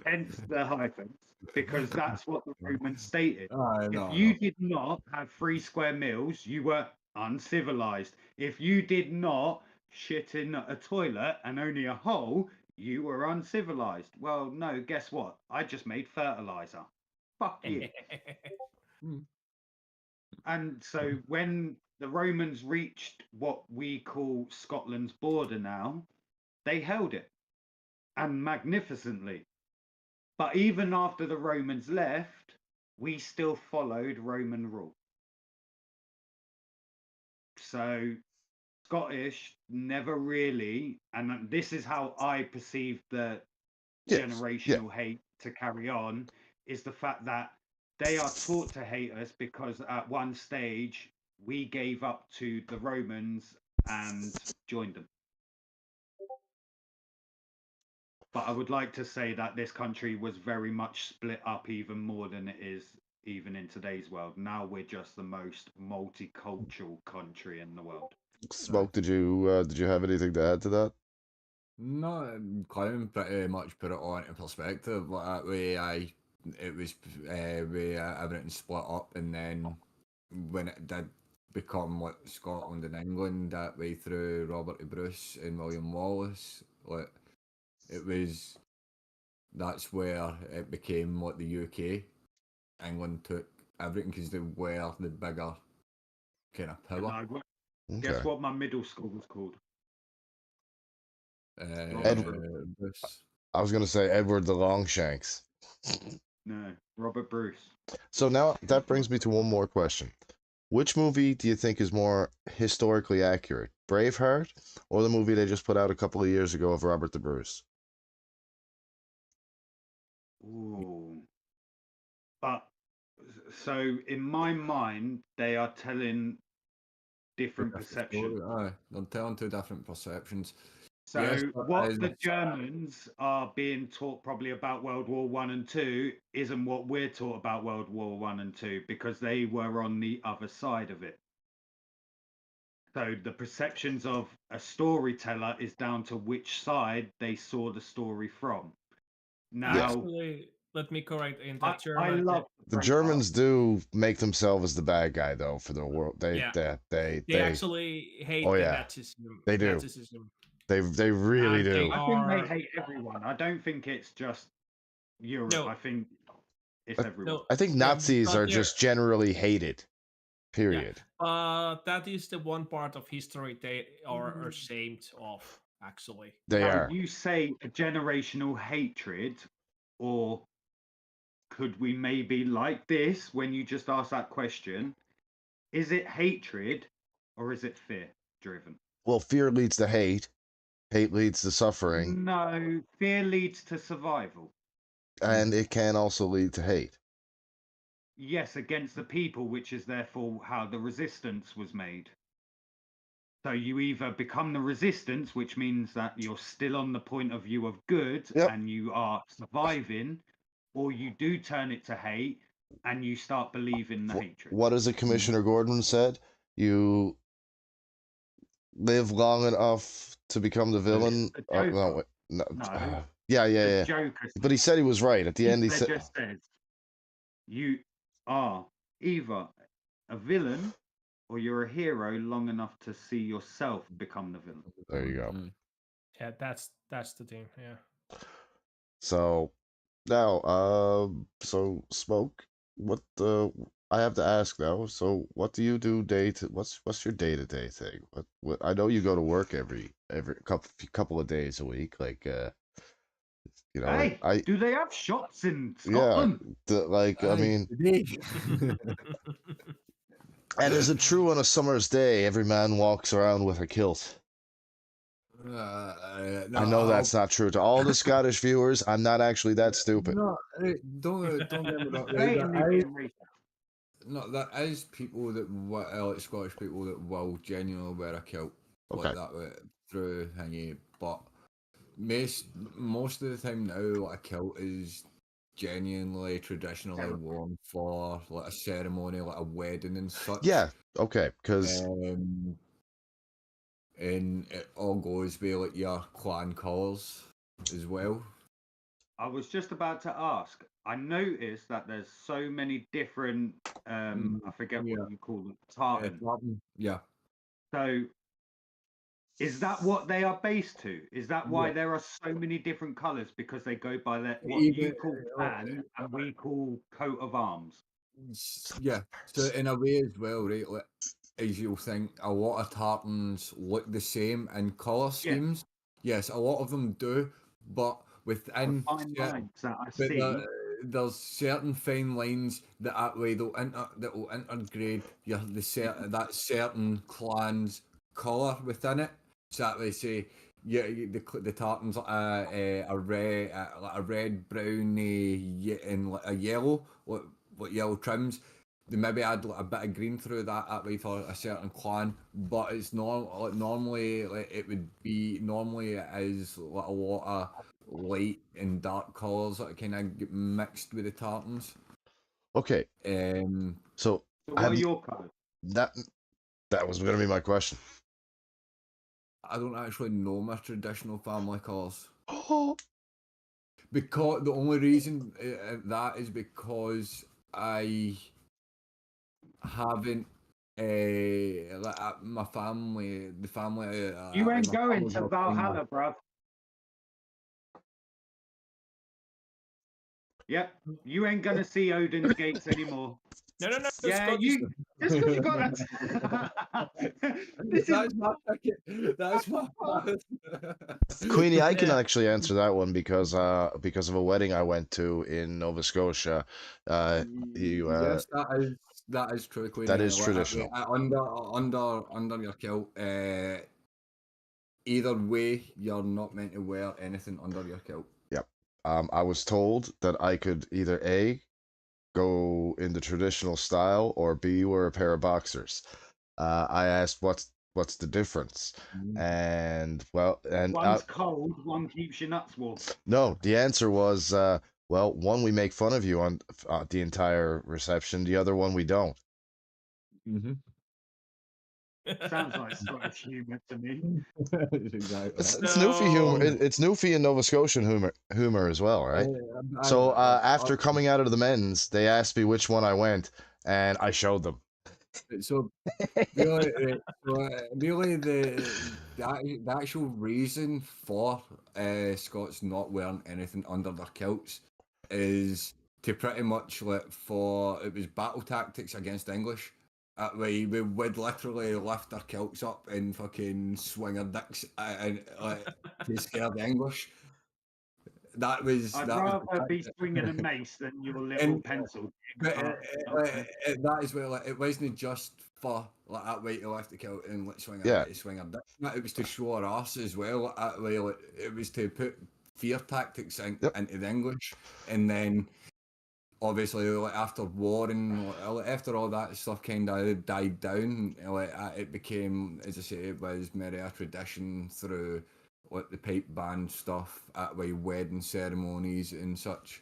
hence the hyphens, because that's what the Romans stated. If No. you did not have 3 square meals, you were uncivilized. If you did not shit in a toilet and only a hole, you were uncivilized. Well, no, guess what? I just made fertilizer. Fuck you. And so when the Romans reached what we call Scotland's border now, they held it, and magnificently. But even after the Romans left, we still followed Roman rule. So Scottish never really, and this is how I perceive the Yes. Yeah. generational hate to carry on, is the fact that they are taught to hate us because at one stage we gave up to the Romans and joined them. But I would like to say that this country was very much split up even more than it is even in today's world. Now we're just the most multicultural country in the world. Smoke, did you have anything to add to that? No, Clem pretty much put it all into perspective. Like that way, it was where everything split up, and then when it did become like Scotland and England that way through Robert the Bruce and William Wallace, like that's where it became what the UK. England took everything because they were the bigger kind of And power. guess Okay. what my middle school was called? Edward. Bruce. I was gonna say Edward the Longshanks. No, Robert Bruce. So now that brings me to one more question. Which movie do you think is more historically accurate? Braveheart or the movie they just put out a couple of years ago of Robert the Bruce? Ooh. But so in my mind, they are telling different perceptions. Aye, they're telling two different perceptions. So Yes, what is- the Germans are being taught probably about World War One and Two isn't what we're taught about World War One and Two because they were on the other side of it. So the perceptions of a storyteller is down to which side they saw the story from. Now, Actually, let me correct in I that German. love The Braveheart. Germans do make themselves as the bad guy though for the world. They Actually hate Oh, the yeah. Nazism. They do. Nazism. they really And they do. I think they are hate everyone. I don't think it's just Europe. No. I think it's everyone. no. I think Yeah, Nazis but are they're- just generally hated. Period. that is the one part of history they are ashamed of. Actually, They Now, are. you say a generational hatred, or could we maybe like this when you just asked that question? Is it hatred or is it fear driven? Well, fear leads to hate. Hate leads to suffering, No, fear leads to survival. and it can also lead to hate. Yes, against the people, which is therefore how the resistance was made. So you either become the resistance, which means that you're still on the point of view of good Yep. and you are surviving, or you do turn it to hate and you start believing the hatred. What is it Commissioner Gordon said? You live long enough to become the villain. The Oh, no, Joker. wait, no. No. Yeah, The yeah. Joker. But he said he was right at the end. He said, just says you are either a villain or you're a hero long enough to see yourself become the villain. "There you go." yeah, that's the thing. Yeah. So now, so Smoke, what I have to ask though. So, what do you do what's your day-to-day thing? What I know you go to work every couple of days a week, like you know, Hey, do they have shops in yeah, Scotland? I mean, and is it true on a summer's day every man walks around with a kilt? No, I know that's not true. To all the Scottish viewers, I'm not actually that stupid. No, don't get me wrong. Hey, Right, and they're being racist. no, there is people that like Scottish people that will genuinely wear a kilt Okay. like that through thingy, but most of the time now, like a kilt is genuinely traditionally worn for like a ceremony, like a wedding and such. Yeah, okay, because and it all goes with like your clan colours as well. I was just about to ask. I noticed that there's so many different I forget what you call them, tartan. Yeah. So is that what they are based to? Is that why there are so many different colours? Because they go by what you call tan and we call coat of arms. Yeah. So in a way as well, right? Like, as you'll think, a lot of tartans look the same in colour schemes. Yes, a lot of them do, but within The fine lines that I but see. there's certain fine lines that way that will integrate that certain clan's colour within it. So that way, say, the tartan's like a red, brown, and like a yellow, what yellow trims. They maybe add like a bit of green through that way for a certain clan, but it's normally like it would be normally it is like a lot of light and dark colours that kind of get mixed with the tartans. Okay, So So what are your colours? that that was going to be my question. I don't actually know my traditional family colours. Oh, Because the only reason that is because I haven't my family, the family. You like ain't my going family's to all kind of- Valhalla, bruv. Yep, you ain't gonna see Odin's gates anymore. No. Yeah, Scott, you just because you got that. This is That's my ticket. That's my Queenie, I can Yeah. actually answer that one because of a wedding I went to in Nova Scotia. Yes, that is true, Queen. That is traditional. Under your kilt. Either way, you're not meant to wear anything under your kilt. Yep. I was told that I could either A, go in the traditional style, or B, wear a pair of boxers. I asked what's the difference, and one's cold, one keeps your nuts warm. no, the answer was well, one, we make fun of you on the entire reception. The other one, we don't. Mm-hmm. Sounds like Scottish humour to me. Exactly. It's Newfie humor. No. It's Newfie and Nova Scotian humor as well, right? So after coming out of the men's, they asked me which one I went, and I showed them. So really, really the actual reason for Scots not wearing anything under their kilts is to pretty much it was battle tactics against English. That way we would literally lift our kilts up and fucking swing our dicks and to scare the English. That was. I'd that was rather the be tactic. swinging a mace than your little And- pencil. But Okay. that is where it wasn't just for like that way to lift the kilt and swing Yeah. swing her dick. It was to show our arse as well. That way, it was to put fear tactics into the English, and then obviously after war and after all that stuff kind of died down, it became, as I say, it was merely a tradition through the pipe band stuff at wedding ceremonies and such.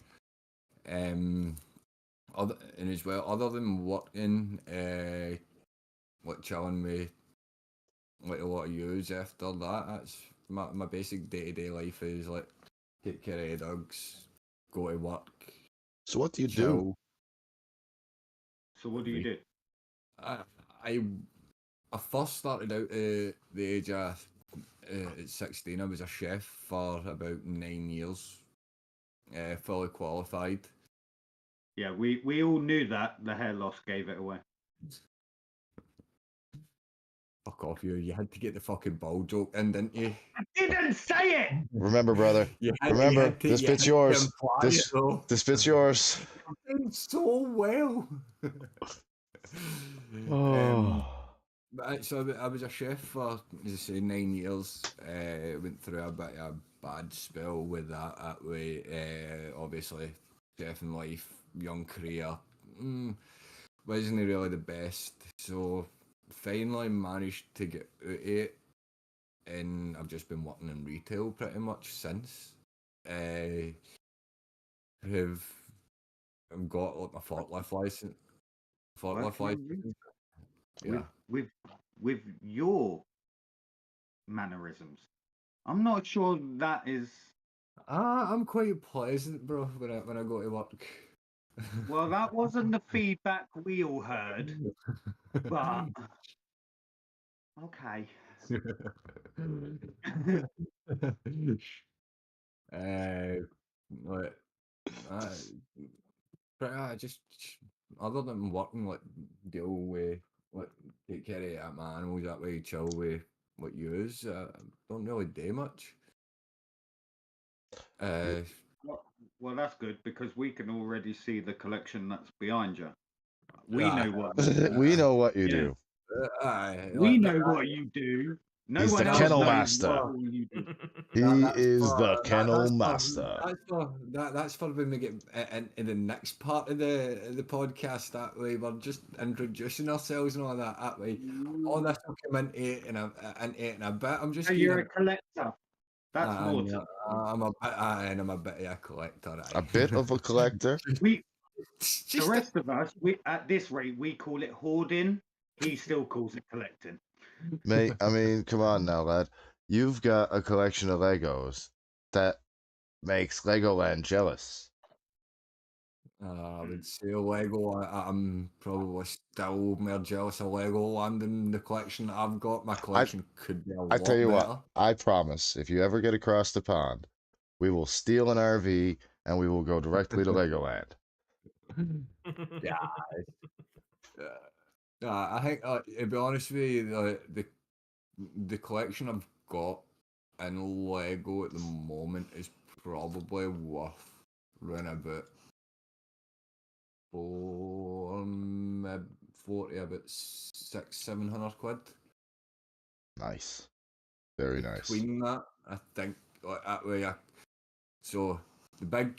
And as well, other than working, chilling with a lot of yous after that, that's my basic day-to-day life is take care of dogs, go to work. So what do you do? chill. So what do you do? I first started out at the age of at 16. I was a chef for about 9 years, fully qualified. Yeah, we all knew that. The hair loss gave it away. Fuck off you! You had to get the fucking ball joke in, didn't you? I didn't say it. Remember, brother. Remember, this bit's yours. This bit's yours. So well. Oh. So I was a chef for, as I say, 9 years. Went through a bit of a bad spell with that way. Obviously, chefing life, young career, wasn't really the best. So finally managed to get out of it, and I've just been working in retail pretty much since. I've got my forklift license. Yeah. With your mannerisms, I'm not sure that is. I'm quite pleasant, bro, when I go to work. Well, that wasn't the feedback we all heard, but okay. Like, I just other than working, deal with, take care of my animals that way, chill with what you use. Don't really do much. Well, that's good because we can already see the collection that's behind you. We Aye. know what. We know what you Yeah. do. Aye, We know what you do. No He's one the else kennel knows master. what all you do. He that's is the for kennel master. that's for when we get into the next part of the podcast. That way, we're just introducing ourselves and all that. That way, all this will come into a bit. I'm just So you're a collector. That's more. I'm a bit of a collector. A bit of a collector. We, It's the just rest of us, we at this rate, we call it hoarding. He still calls it collecting. Mate, I mean, come on now, lad. You've got a collection of Legos that makes Legoland jealous. I would say Lego. I'm probably still more jealous of Legoland than the collection that I've got. My collection could be a I lot tell you better. what, I promise, if you ever get across the pond, we will steal an RV and we will go directly to Legoland. Yeah. I think, to be honest with you, the collection I've got in Lego at the moment is probably worth around about 40, about 600-700 quid. Nice. Very nice. Between that, I think that way. So the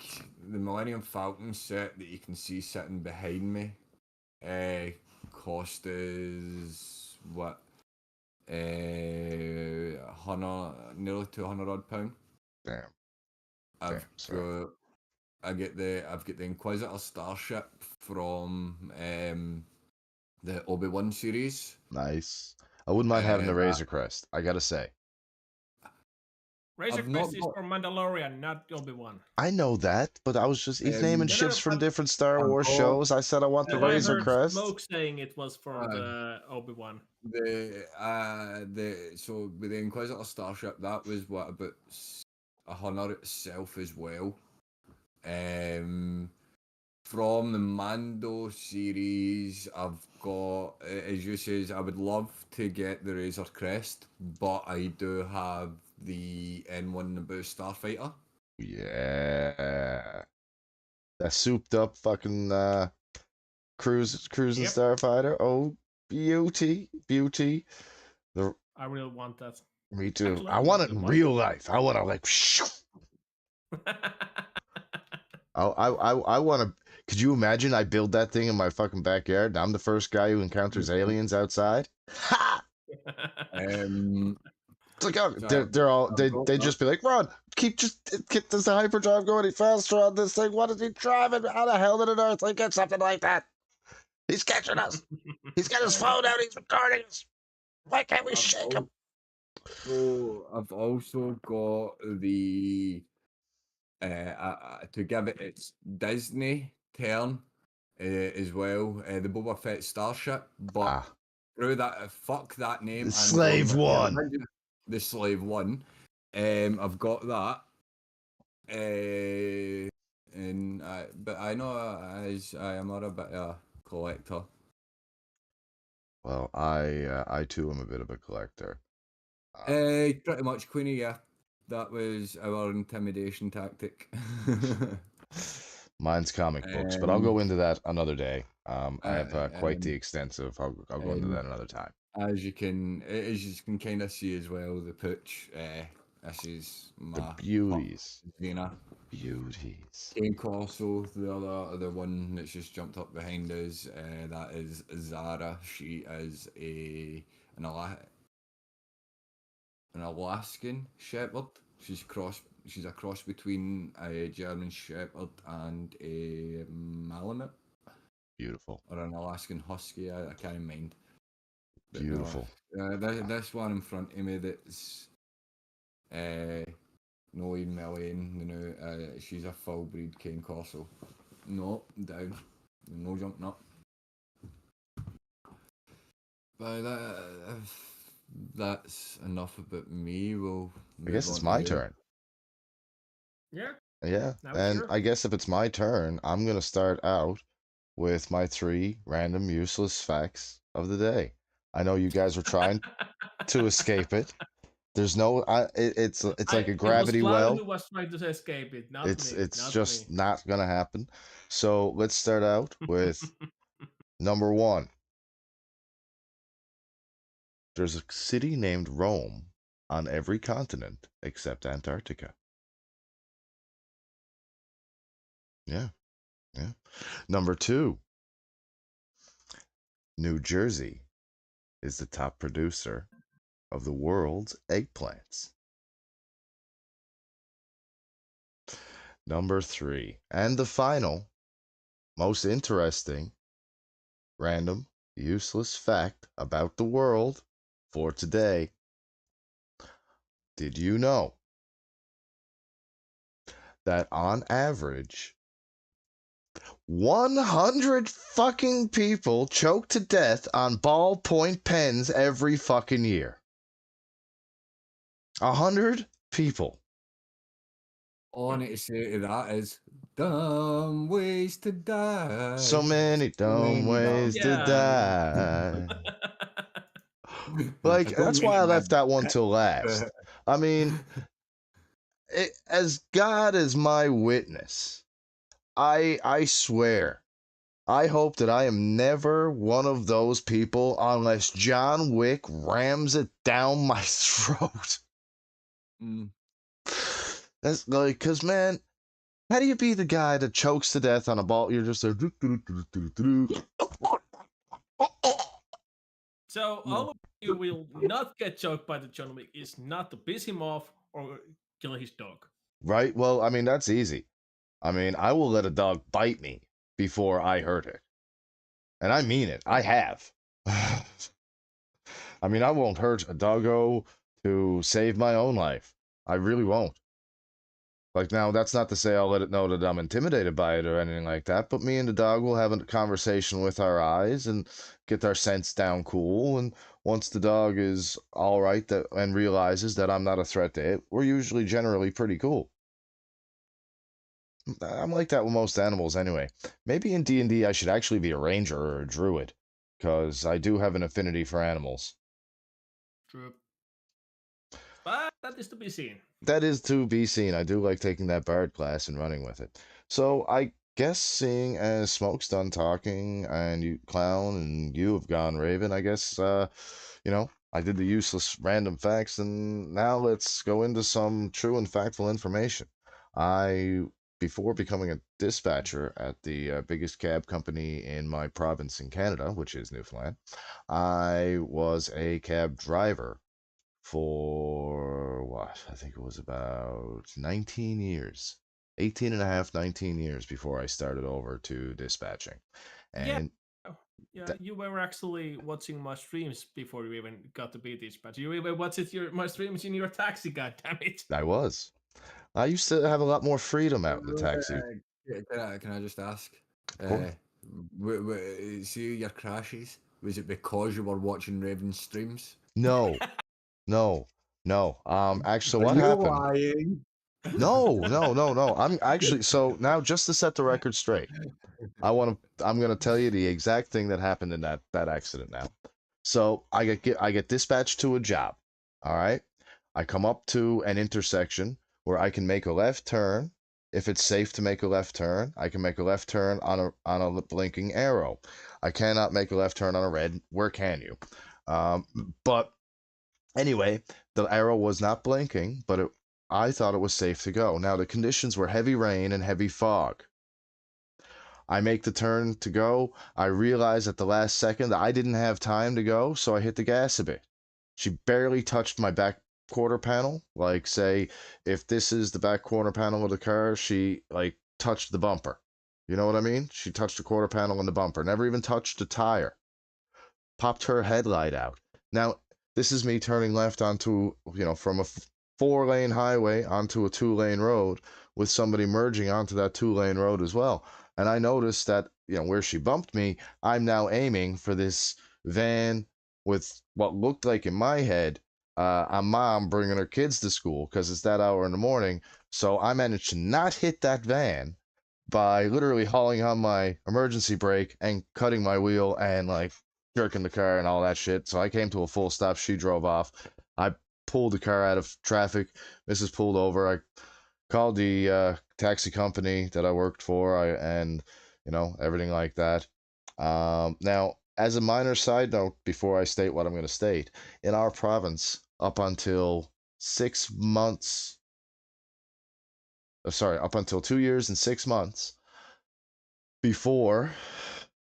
Millennium Falcon set that you can see sitting behind me, cost us what, 100, nearly £200. Damn. I've sorry. got the Inquisitor Starship from the Obi-Wan series. Nice. I wouldn't mind having the that- Razor Crest, I gotta say. Razor I've not Crest is got- for Mandalorian, not Obi-Wan. I know that, but I was just he's naming No, ships from but different Star I've Wars got- shows. I said I want the I Razor heard Crest. Smoke saying it was from the Obi-Wan. So with the Inquisitor Starship, that was what, about 100 itself as well. From the Mando series, I've got, as you says, I would love to get the Razor Crest, but I do have the N1 Naboo Starfighter. Yeah. That souped up fucking cruising Yep. starfighter. Oh, beauty. I really want that. Me too. Actually, I want it in what? real life. I want to like I want to. Could you imagine I build that thing in my fucking backyard and I'm the first guy who encounters aliens outside? Ha! It's like, oh, So they're all I've they got they that. just be like, Ron, get this hyperdrive going any faster on this thing. What is he driving? How the hell did an Earthling get something like that? He's catching us. He's got his phone out. He's recording us. Why can't we shake him? So I've also got the to give it its Disney turn as well, the Boba Fett Starship, but through that, fuck that name. Slave One. The Slave One. I've got that. But I know I am not a bit of a collector. Well, I too am a bit of a collector. Pretty much, Queenie. Yeah, that was our intimidation tactic. Mine's comic books, but I'll go into that another day. I have quite the extensive. I'll go into that another time. As you can kind of see as well, the pooch. This is my The beauties. Xena. Beauties. Kane Corso, the other one that's just jumped up behind us. That is Zara. She is an Alaskan Shepherd. She's a cross between a German Shepherd and a Malamute. Beautiful. Or an Alaskan Husky. I can't mind. But Beautiful. No, this one in front of me that's no even Million. She's a full breed Cane Corso. No, down. No jumping up. But that's enough about me. I guess it's my turn. Yeah. Yeah, Now and sure. I guess if it's my turn, I'm gonna start out with my 3 random useless facts of the day. I know you guys are trying to escape it, There's no, it's like a It was gravity Cloud well. who was trying to escape it, not It's me. it's Not me. just not gonna happen. So let's start out with number one. There's a city named Rome on every continent except Antarctica. Yeah, yeah. Number two, New Jersey is the top producer of the world's eggplants. Number three, and the final, most interesting, random, useless fact about the world for today. Did you know that on average, 100 fucking people choke to death on ballpoint pens every fucking year? 100 people. All I need to say to that is dumb ways to die. So many dumb many ways to Yeah. die. I Like, don't that's mean why it, I left man. that one till last. I mean, as God is my witness, I swear, I hope that I am never one of those people unless John Wick rams it down my throat. Mm. That's like, cause man, how do you be the guy that chokes to death on a ball? You're just there. So all of you will not get choked by the John Wick is not to piss him off or kill his dog. Right? Well, I mean, that's easy. I mean, I will let a dog bite me before I hurt it. And I mean it. I have. I mean, I won't hurt a doggo to save my own life. I really won't. Like, now, that's not to say I'll let it know that I'm intimidated by it or anything like that, but me and the dog will have a conversation with our eyes and get our scents down cool. And once the dog is all right and realizes that I'm not a threat to it, we're usually generally pretty cool. I'm like that with most animals anyway. Maybe in D&D I should actually be a ranger or a druid, because I do have an affinity for animals. True. But that is to be seen. That is to be seen. I do like taking that bard class and running with it. So I guess seeing as Smoke's done talking and you Clown and you have gone Raven, I guess I did the useless random facts, and now let's go into some true and factful information. Before becoming a dispatcher at the biggest cab company in my province in Canada, which is Newfoundland, I was a cab driver for what? I think it was about 19 years. 18 and a half, 19 years before I started over to dispatching. Yeah. And Yeah, that, you were actually watching my streams before you even got to be dispatch. You even watched my streams in your taxi, god damn it. I was. I used to have a lot more freedom out in the taxi. Can I just ask? Of course. See your crashes. Was it because you were watching Raven's streams? No, no, no. Actually, Are what you happened? lying? No, no, no, no. I'm actually, so now just to set the record straight, I'm gonna tell you the exact thing that happened in that accident now. So I get dispatched to a job. All right. I come up to an intersection where I can make a left turn. If it's safe to make a left turn, I can make a left turn on a blinking arrow. I cannot make a left turn on a red. Where can you? But anyway, the arrow was not blinking, but I thought it was safe to go. Now the conditions were heavy rain and heavy fog. I make the turn to go. I realize at the last second that I didn't have time to go, so I hit the gas a bit. She barely touched my back quarter panel. Like, say, if this is the back quarter panel of the car, she, like, touched the bumper. You know what I mean? She touched the quarter panel and the bumper. Never even touched the tire. Popped her headlight out. Now, this is me turning left onto, from a 4-lane highway onto a 2-lane road with somebody merging onto that 2-lane road as well. And I noticed that, where she bumped me, I'm now aiming for this van with what looked like in my head a mom bringing her kids to school because it's that hour in the morning. So I managed to not hit that van by literally hauling on my emergency brake and cutting my wheel and like jerking the car and all that shit. So I came to a full stop. She drove off. I pulled the car out of traffic. Mrs. pulled over. I called the taxi company that I worked for, and everything like that. Now, as a minor side note, before I state what I'm going to state, in our province, up until 6 months, sorry, up until 2 years and 6 months before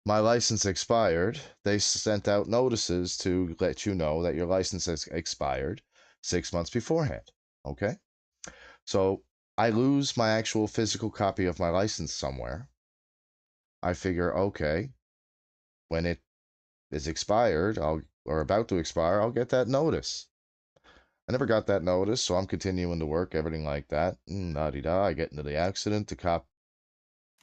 my license expired, they sent out notices to let you know that your license has expired 6 months beforehand. Okay? So I lose my actual physical copy of my license somewhere. I figure, okay, when it is expired, or about to expire, I'll get that notice. I never got that notice, so I'm continuing to work, everything like that. Da-de-da. I get into the accident. The cop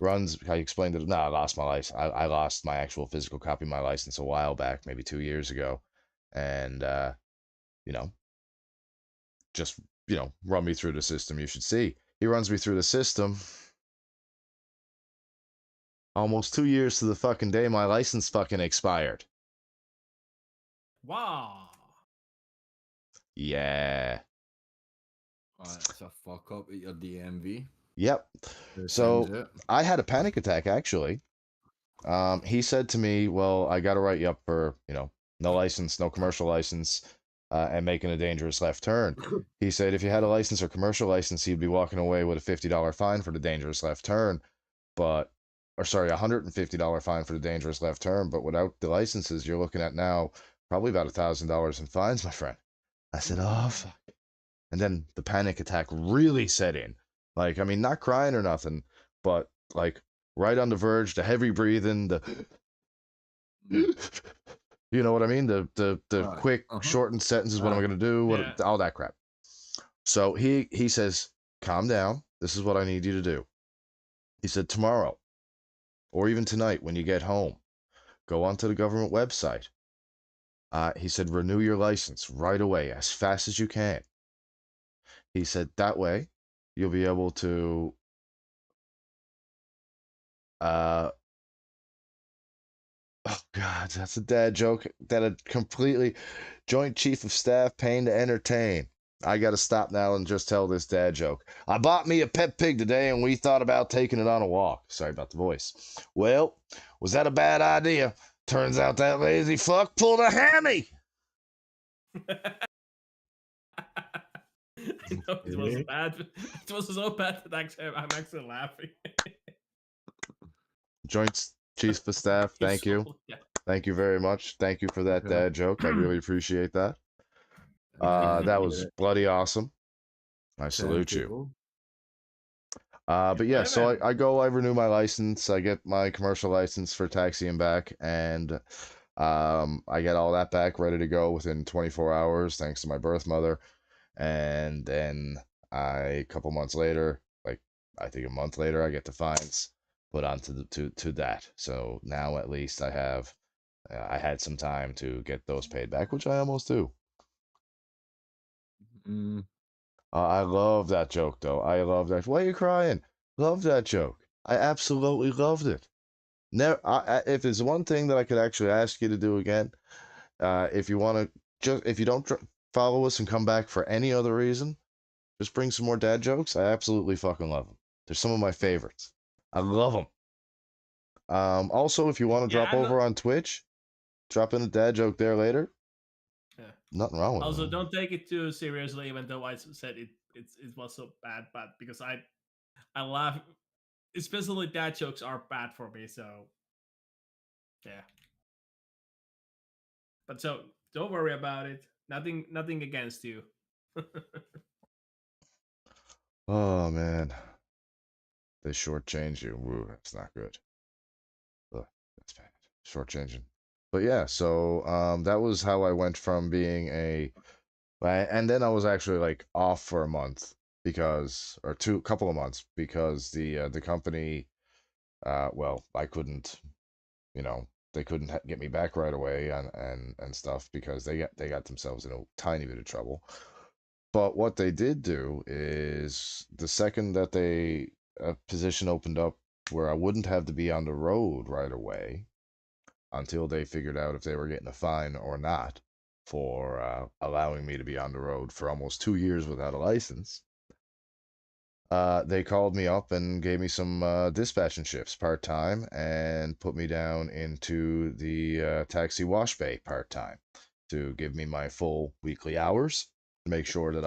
runs. I explained it. No, I lost my license. I lost my actual physical copy of my license a while back, maybe 2 years ago, and you know, just run me through the system. You should see. He runs me through the system. Almost 2 years to the fucking day my license fucking expired. Wow. Yeah. That's a fuck up at your DMV. Yep. That So sounds it. I had a panic attack actually. He said to me, "Well, I got to write you up for no license, no commercial license, and making a dangerous left turn." He said if you had a license or commercial license, he'd be walking away with a $50 fine for the dangerous left turn, or sorry, $150 fine for the dangerous left turn. But without the licenses, you're looking at now probably about $1,000 in fines, my friend. I said, "Oh fuck." And then the panic attack really set in. Like, I mean, not crying or nothing, but like right on the verge, the heavy breathing, the you know what I mean? The quick, shortened sentences, what am I gonna do? Yeah. All that crap. So he says, calm down. This is what I need you to do. He said, tomorrow, or even tonight when you get home, go onto the government website. He said, renew your license right away, as fast as you can. He said, that way, you'll be able to oh God, that's a dad joke that a completely Joint Chief of Staff pain to entertain. I gotta stop now and just tell this dad joke. I bought me a pet pig today and we thought about taking it on a walk. Sorry about the voice. Well, was that a bad idea? Turns out that lazy fuck pulled a hammy. It was bad. It was so bad that I'm actually laughing. Joint Chief of Staff, thank you. Yeah. Thank you very much. Thank you for that dad joke. I really appreciate that. That was bloody awesome. I salute you. But yeah, so I renew my license. I get my commercial license for taxi and back, and I get all that back ready to go within 24 hours, thanks to my birth mother. And then a couple months later, like I think a month later, I get the fines put onto to that. So now at least I had some time to get those paid back, which I almost do. I love that joke, though. I love that. Why are you crying? Love that joke. I absolutely loved it. Never. If there's one thing that I could actually ask you to do again, if you want to, if you don't follow us and come back for any other reason, just bring some more dad jokes. I absolutely fucking love them. They're some of my favorites. I love them. Also, if you want to drop over on Twitch, drop in a dad joke there later. Yeah. Nothing wrong with it. Also, don't take it too seriously, even though I said it was so bad, but because I laugh, especially dad jokes are bad for me. So yeah, but so don't worry about it. Nothing against you. Oh man, they shortchange you. Woo, that's not good. Ugh, that's bad. Shortchanging. But yeah, so that was how I went from being and then I was actually like off for a month or couple of months because the company, well, I couldn't, they couldn't get me back right away and stuff because they got themselves in a tiny bit of trouble. But what they did do is the second that a position opened up where I wouldn't have to be on the road right away until they figured out if they were getting a fine or not. for allowing me to be on the road for almost 2 years without a license. They called me up and gave me some dispatching shifts part time and put me down into the taxi wash bay part time to give me my full weekly hours to make sure that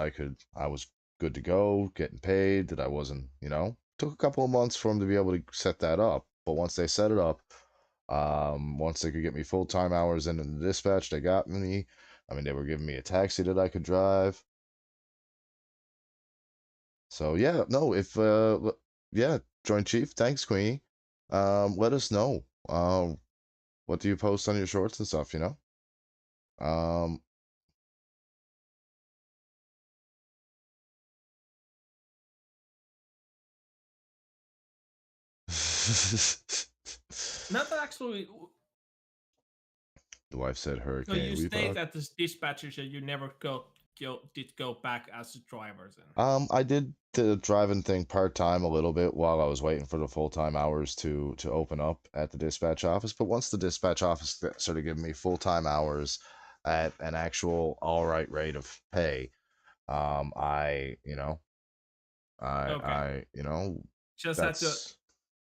I was good to go, getting paid, that I wasn't, took a couple of months for them to be able to set that up. But once they set it up, once they could get me full time hours into the dispatch, they got me. I mean, they were giving me a taxi that I could drive. So yeah, no, if yeah, Joint Chief, thanks, Queenie. Let us know. What do you post on your shorts and stuff, you know? Um Not that actually. The wife said So Hurricane you state Weeper. that the dispatchers that you never did go back as drivers. Then. I did the driving thing part-time a little bit while I was waiting for the full-time hours to open up at the dispatch office, but once the dispatch office started giving me full-time hours at an actual all right rate of pay, I, Okay. Just had to that's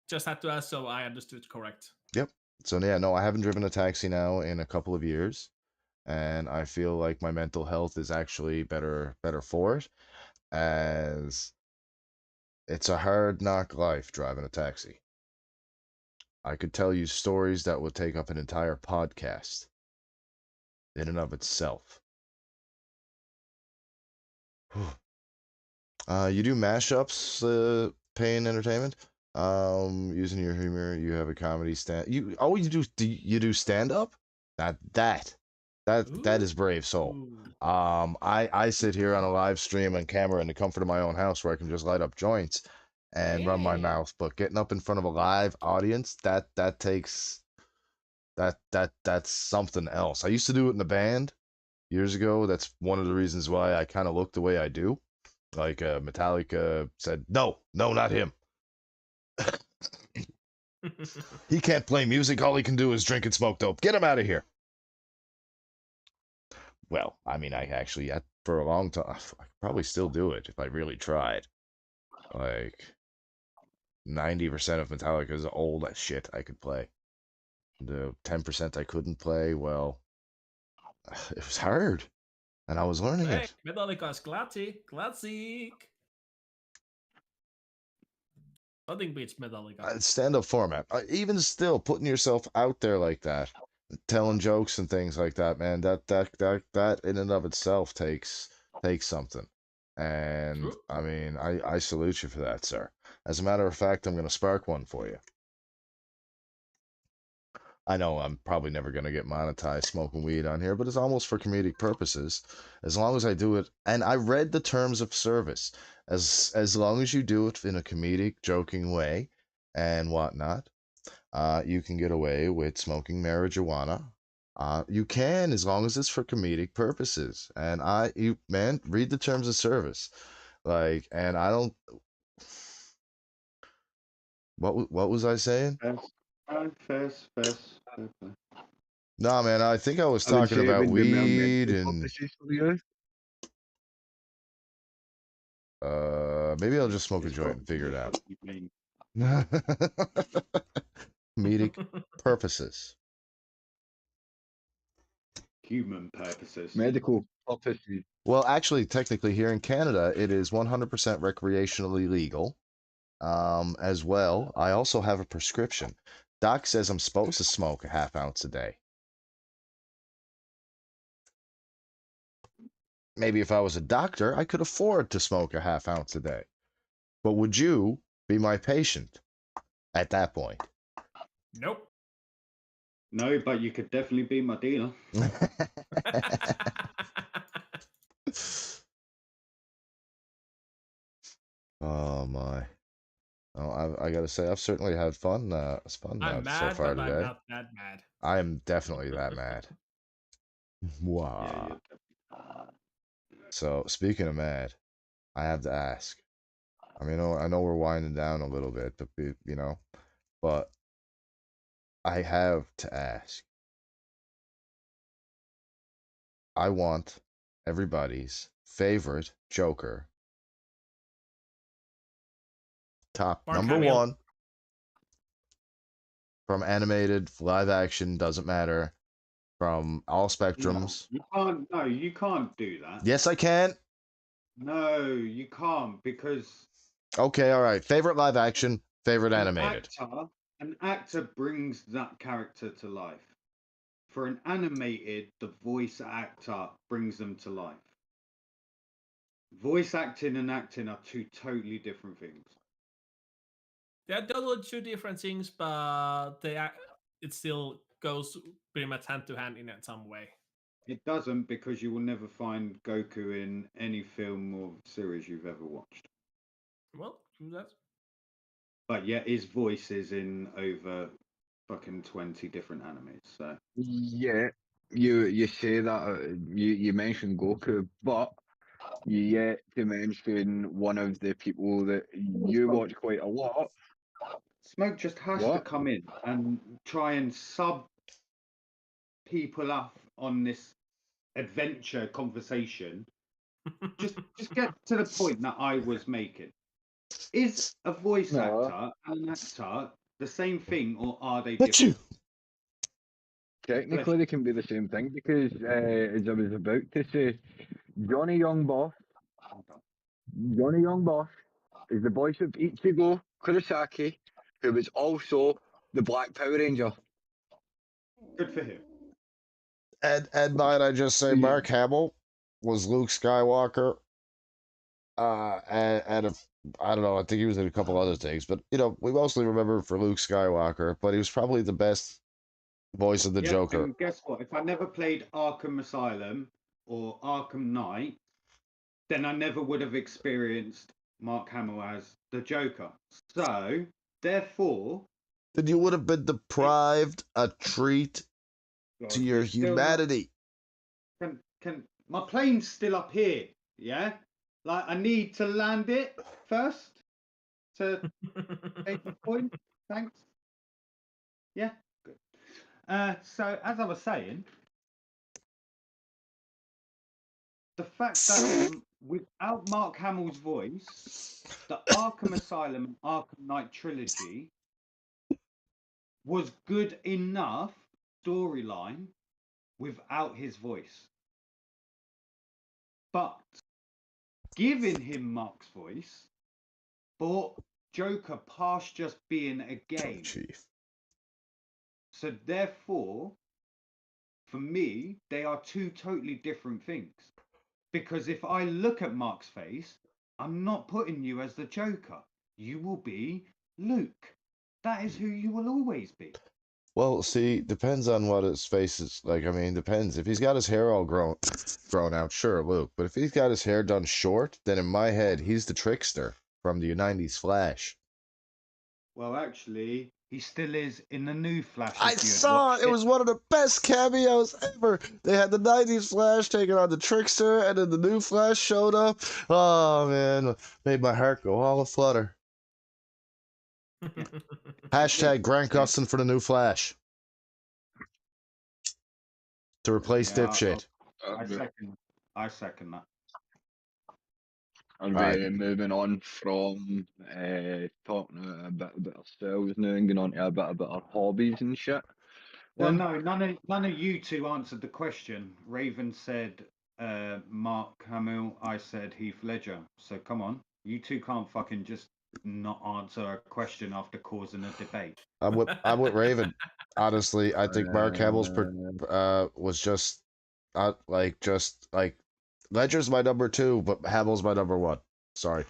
just had to ask so I understood correct. Yep. So yeah, no, I haven't driven a taxi now in a couple of years, and I feel like my mental health is actually better for it, as it's a hard knock life driving a taxi. I could tell you stories that would take up an entire podcast in and of itself. You do mashups, paying entertainment. Using your humor, you have a comedy stand. You do stand up? That is brave soul. Ooh. I sit here on a live stream on camera in the comfort of my own house where I can just light up joints and run my Damn. mouth. But getting up in front of a live audience, that's something else. I used to do it in a band years ago. That's one of the reasons why I kind of look the way I do. Like Metallica said, no, not him. He can't play music. All he can do is drink and smoke dope. Get him out of here. Well, I mean, for a long time, I could probably still do it if I really tried. Like 90% of Metallica's old as shit I could play. The 10% I couldn't play, well, it was hard, and I was learning Hey, it. Metallica's classic. Nothing beats Metallica. Stand-up format. Even still, putting yourself out there like that, telling jokes and things like that, man. That in and of itself takes something. And True. I mean, I salute you for that, sir. As a matter of fact, I'm gonna spark one for you. I know I'm probably never gonna get monetized smoking weed on here, but it's almost for comedic purposes. As long as I do it, and I read the terms of service. As long as you do it in a comedic, joking way, and whatnot, you can get away with smoking marijuana. You can, as long as it's for comedic purposes. And man, read the terms of service. Like, and I don't. What was I saying? First. Nah, man, I think I was I would talking say it about would be more weed mental and purposes for you. maybe I'll just smoke a It's joint got and figure it out. you mean Comedic purposes. human purposes. Medical purposes. Well, actually, technically, here in Canada, it is 100% recreationally legal. As well, I also have a prescription. Doc says I'm supposed to smoke a half ounce a day. Maybe if I was a doctor, I could afford to smoke a half ounce a day. But would you be my patient at that point? Nope. No, but you could definitely be my dealer. Oh my. Oh, I gotta say, I've certainly had fun. It's fun I'm so mad, far but I'm today. not that mad. I am definitely that mad. Yeah, Wow. yeah. So speaking of mad, I have to ask. I mean, I know we're winding down a little bit, but I have to ask. I want everybody's favorite Joker. Top Mark number Hamill. one from animated, live action, doesn't matter. From all spectrums. You can't. No, you can't do that. Yes, I can. No, you can't because Okay, all right. Favorite live action, favorite animated. an actor brings that character to life. For an animated, the voice actor brings them to life. Voice acting and acting are two totally different things. They're totally two different things, but it still goes pretty much hand to hand in some way. It doesn't because you will never find Goku in any film or series you've ever watched. Well, true that. But yet his voice is in over fucking 20 different animes. So Yeah, you say that you mentioned Goku, but you yet to mention one of the people that you watch quite a lot. Smoke just has to What? come in and try and sub people up on this adventure conversation. Just get to the point that I was making. Is a voice No. actor and an actor the same thing, or are they But you. different? Technically, they can be the same thing because, as I was about to say, Johnny Young Boss, Johnny Young Boss is the voice of Ichigo Kurosaki, who was also the Black Power Ranger. Good for him. And might I just say, Mark Hamill was Luke Skywalker. And if, I don't know, I think he was in a couple other things, but we mostly remember him for Luke Skywalker. But he was probably the best voice of the Yeah, Joker. and guess what? If I never played Arkham Asylum or Arkham Knight, then I never would have experienced Mark Hamill as the Joker. So, therefore, Then you would have been deprived a treat God, to your you're still not. humanity. Can my plane's still up here? Yeah, like I need to land it first to take the point. Thanks. Yeah, good. So as I was saying, the fact that without Mark Hamill's voice, the Arkham Asylum and Arkham Knight trilogy was good enough storyline without his voice. But giving him Mark's voice brought Joker past just being a game. Chief. So therefore, for me, they are two totally different things. Because if I look at Mark's face, I'm not putting you as the Joker. You will be Luke. That is who you will always be. Well, see, depends on what his face is like. I mean, depends. If he's got his hair all grown out, sure, Luke. But if he's got his hair done short, then in my head, he's the trickster from the '90s Flash. Well, actually, he still is in the new Flash. I saw it. It was one of the best cameos ever. They had the '90s Flash taking on the trickster, and then the new Flash showed up. Oh man, made my heart go all aflutter. Hashtag Grant Gustin for the new Flash to replace dipshit. I second that. And Right. we're moving on from talking a bit about ourselves now and going on to a bit about our hobbies and shit. Well, no, none of you two answered the question. Raven said Mark Hamill. I said Heath Ledger. So come on, you two can't fucking just not answer a question after causing a debate. I'm with Raven. Honestly, I think Mark Hamill's was just like Ledger's my number 2, but Hamill's my number 1. Sorry.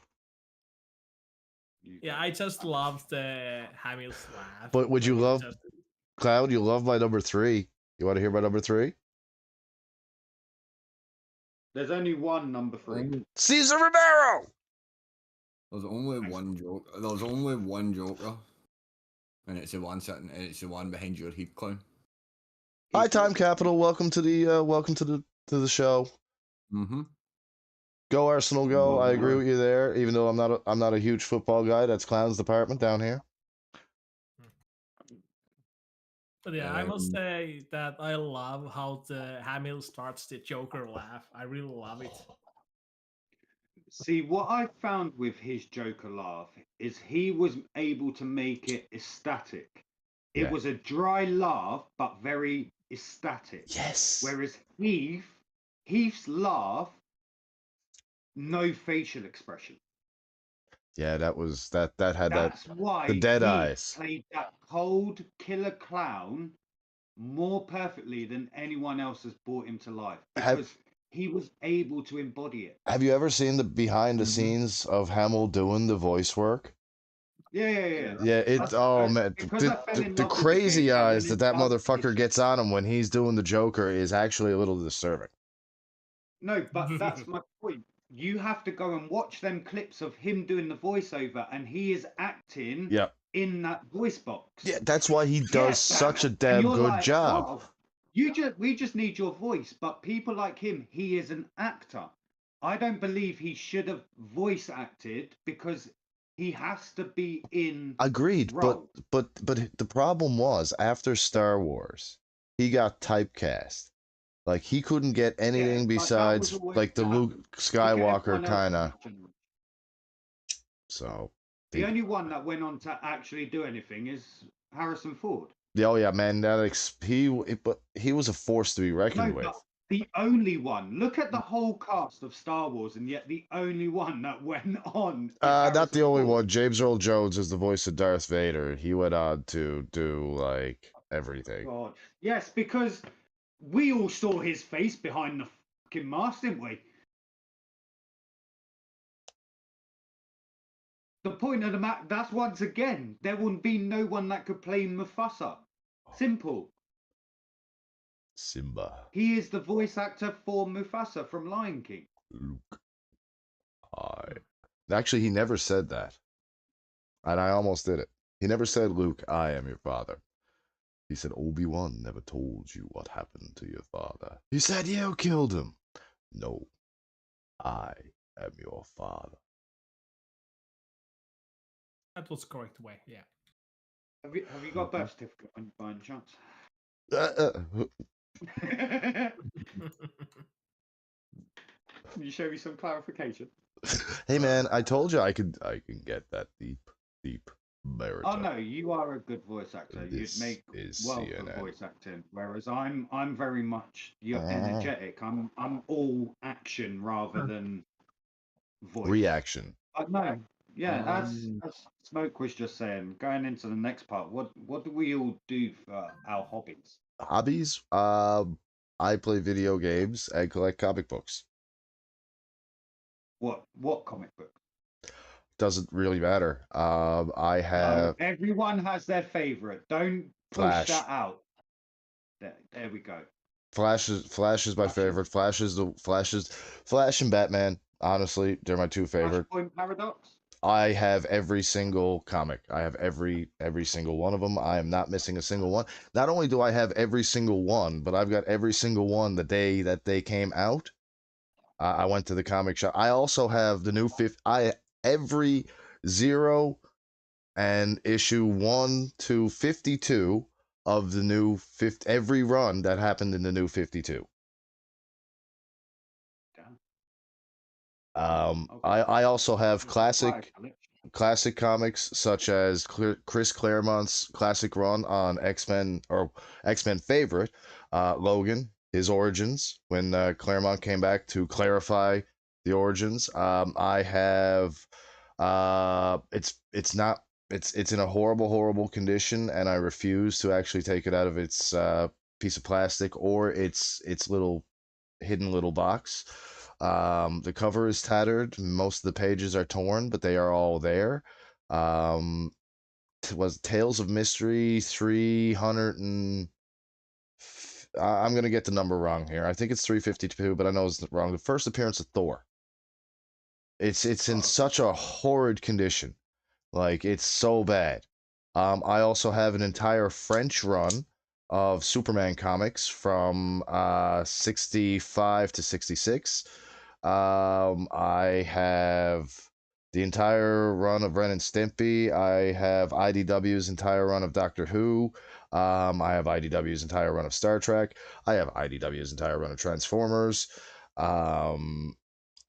Yeah, I just love the Hamill's laugh. But would you love Cloud? You love my number 3. You want to hear my number 3? There's only one number 3. Cesar Romero. There's only one joke. There's only one Joker, and it's the one sitting. It's the one behind your heat clown. Hi, Time Capital. Welcome to the show. Mm-hmm. Go Arsenal, go! I agree with you there. Even though I'm not a huge football guy. That's Clown's department down here. But yeah, I must Um, say that I love how the Hamill starts the Joker laugh. I really love it. See, what I found with his Joker laugh is he was able to make it ecstatic. It Yeah. was a dry laugh, but very ecstatic. Yes. Whereas Heath's laugh, no facial expression. Yeah, that had that That's the why dead Heath eyes. played that cold killer clown more perfectly than anyone else has brought him to life Have because he was able to embody it. Have you ever seen the behind the mhm. scenes of Hamill doing the voice work? Yeah. Yeah, it. Oh man, Because I fell in the love with the crazy game, I eyes went that and that dug his motherfucker shit. gets on him when he's doing the Joker is actually a little disturbing. No, but that's my point. You have to go and watch them clips of him doing the voiceover, and he is acting Yeah, in that voice box. yeah, that's why he does Yes, such a and damn you're good like, job. oh, we just need your voice. But people like him, he is an actor. I don't believe he should have voice acted because he has to be in Agreed, but role. the problem was after Star Wars, he got typecast. Like he couldn't get Yeah, anything but that was besides always like the gonna Luke happen. Look at Skywalker everyone else kind in of. that generation. So, The he, only one that went on to actually do anything is Harrison Ford. yeah, oh yeah, man, but he was a force to be reckoned No, but with. the only one. Look at the whole cast of Star Wars, and yet the only one that went on is Not the Harrison only Ford. one. James Earl Jones is the voice of Darth Vader. He went on to do like everything. God, yes, because we all saw his face behind the fucking mask, didn't we? The point of the map. That's once again, there would be no one that could play Mufasa. Simple. Simba, He is the voice actor for Mufasa from Lion King. Luke, I. Actually, he never said that, and I almost did it. He never said, "Luke, I am your father." He said, "Obi-Wan never told you what happened to your father." He said, "You killed him." No, I am your father. That was the correct way. Yeah. Have you got a birth certificate on you by any chance? Uh, Can you show me some clarification? hey man, I told you I can get that deep Oh baritone. no, you are a good voice actor. You'd This make is well for CNN. voice acting, whereas I'm very much you're energetic. I'm all action rather than voice. Reaction. No, yeah, Um, as Smoke was just saying. Going into the next part, what do we all do for our hobbies? Hobbies? I play video games and collect comic books. What comic book? Doesn't really matter. I No, have everyone has their favorite. Don't push Flash. that out. There we go. Flash is my favorite. Flash and Batman. Honestly, they're my two favorite. Flashpoint Paradox. I have every single comic. I have every single one of them. I am not missing a single one. Not only do I have every single one, but I've got every single one the day that they came out. I went to the comic shop. I also have the new every zero and issue 1 to 52 of the new 50, every run that happened in the new 52. Damn. I also have Fire collection. classic comics such as Chris Claremont's classic run on X-Men, or X-Men favorite, Logan, his origins, when Claremont came back to clarify the origins. I have it's not it's in a horrible condition, and I refuse to actually take it out of its piece of plastic or its little hidden little box. The cover is tattered. Most of the pages are torn, but they are all there. Um, was Tales of Mystery 300 and I'm gonna get the number wrong here. I think it's 352, but I know it's wrong. The first appearance of Thor. It's in Oh, such a horrid condition. Like it's so bad. I also have an entire French run of Superman comics from 65 to 66. I have the entire run of Ren and Stimpy. I have IDW's entire run of Doctor Who. I have IDW's entire run of Star Trek. I have IDW's entire run of Transformers. Um,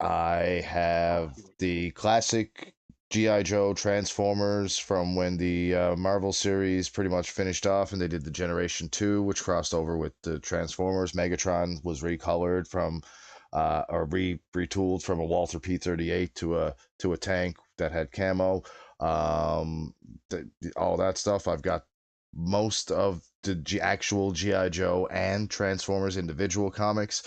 I have the classic G.I. Joe Transformers from when the Marvel series pretty much finished off and they did the Generation 2, which crossed over with the Transformers. Megatron was recolored from or retooled from a Walther P-38 to a tank that had camo. All that stuff. I've got most of the actual GI Joe and Transformers individual comics.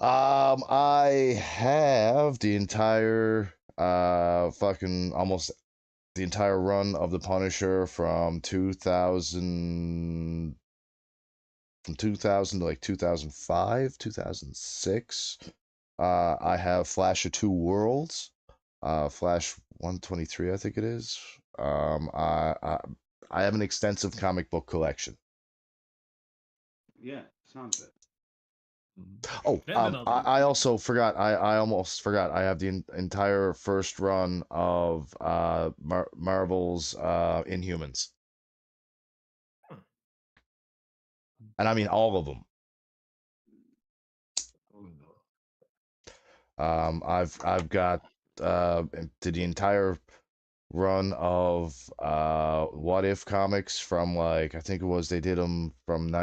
I have the entire fucking almost the entire run of the Punisher from 2000 to like 2005, 2006. I have Flash of Two Worlds, Flash 123, I think it is. I have an extensive comic book collection. Yeah, sounds it. Oh, Definitely. I also forgot. I almost forgot. I have the entire first run of Marvel's Inhumans, and I mean all of them. I've got to the entire run of What If comics from like I think it was they did them from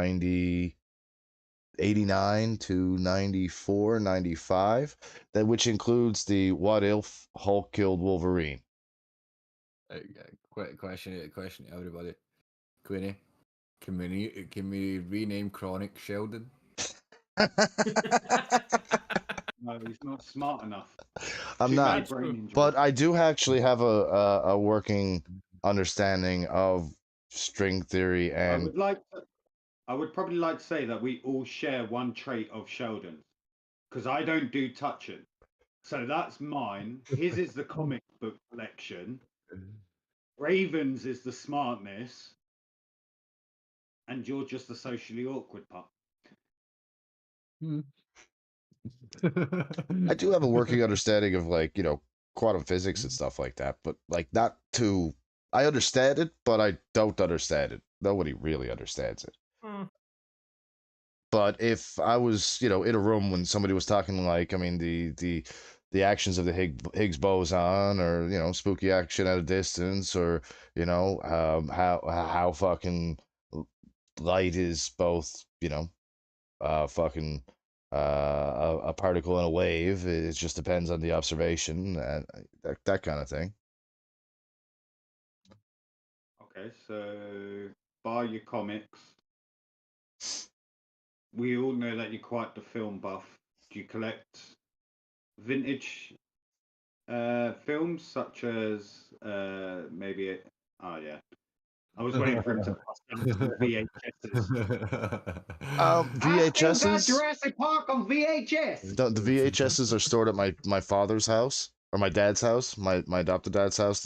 89 to 94, 95, that which includes the What If Hulk killed Wolverine. Question to everybody. Queenie, can we rename Chronic Sheldon? No, he's not smart enough. I'm Too many not, That's brain true. injuries. but I do actually have a working understanding of string theory I and would probably like to say that we all share one trait of Sheldon's because I don't do touching. So that's mine. His is the comic book collection. Raven's is the smartness, and you're just the socially awkward part. I do have a working understanding of like, quantum physics and stuff like that, but like not too I understand it, but I don't understand it. Nobody really understands it. Hmm. But if I was, in a room when somebody was talking like, I mean, the actions of the Higgs boson, or spooky action at a distance, or how fucking light is both, fucking a particle and a wave. It just depends on the observation and that kind of thing. Okay, so bar your comics. We all know that you're quite the film buff. Do you collect vintage films such as maybe? Oh yeah, I was waiting for him to pass down some VHSs. I still got VHSs. Jurassic Park on VHS. The VHSs are stored at my father's house, or my dad's house, my adopted dad's house.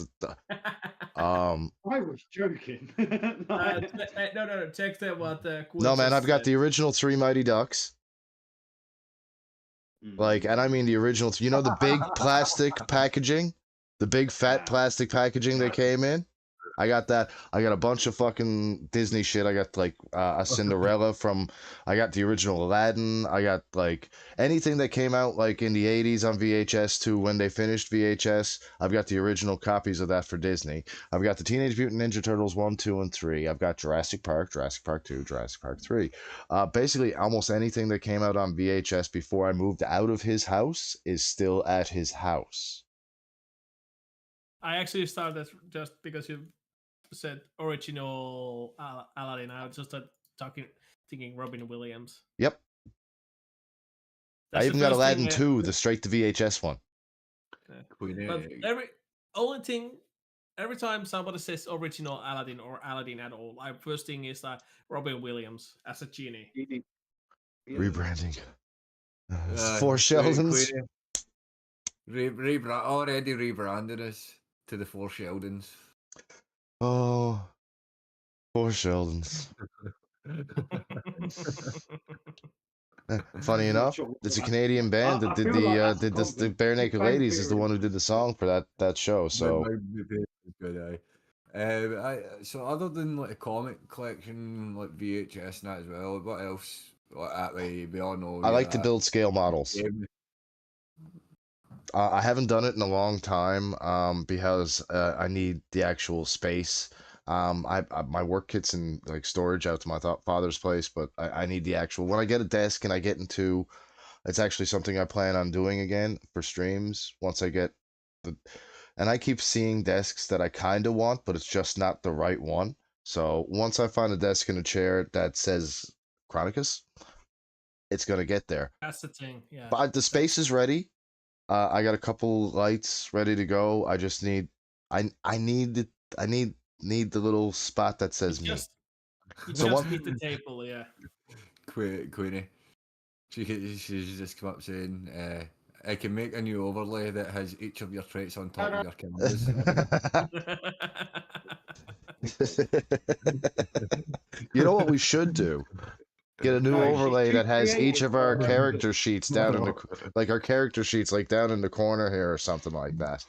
I was joking. No. Check that what No, man, I've got said. the original Three Mighty Ducks. Like, and I mean the original. The big plastic packaging, the big fat plastic packaging that came in. I got that. I got a bunch of fucking Disney shit. I got like a Cinderella from. I got the original Aladdin. I got like anything that came out like in the 80s on VHS to when they finished VHS. I've got the original copies of that for Disney. I've got the Teenage Mutant Ninja Turtles 1, 2, and 3. I've got Jurassic Park, Jurassic Park 2, Jurassic Park 3. Basically, almost anything that came out on VHS before I moved out of his house is still at his house. I actually started just because you said original Aladdin. I was just thinking Robin Williams. Yep. That's I the even got first thing Aladdin 2, the straight to VHS one. But every time somebody says original Aladdin or Aladdin at all, my first thing is that Robin Williams as a genie. Rebranding. Four Sheldons. Already rebranded us to the Four Sheldons. Oh, Four Sheldons. Funny I'm not enough, sure what it's a that- Canadian band that I did feel like that's a the compliment. Bare Big Naked Bang Ladies is the Theory one who is did the good. song for that show. So Good, so other than like a comic collection, like VHS and that as well, what else? Like, that way we all know I you're like to a build scale models. game. I haven't done it in a long time because I need the actual space. My work kit's in like storage out to my father's place, but I need the actual. When I get a desk and I get into, it's actually something I plan on doing again for streams once I get the. And I keep seeing desks that I kind of want, but it's just not the right one. So once I find a desk and a chair that says Chronicus, it's gonna get there. That's the thing. Yeah. But the space is ready. I got a couple lights ready to go. I just need, I need it. I need the little spot that You says me. you So just one, need the table. Yeah. Queenie. She's just come up saying, I can make a new overlay that has each of your traits on top of your cameras. you know what we should do? Get a new No, she's overlay too that has each creative of for our her own good. character sheets down in the like our character sheets like down in the corner here or something like that.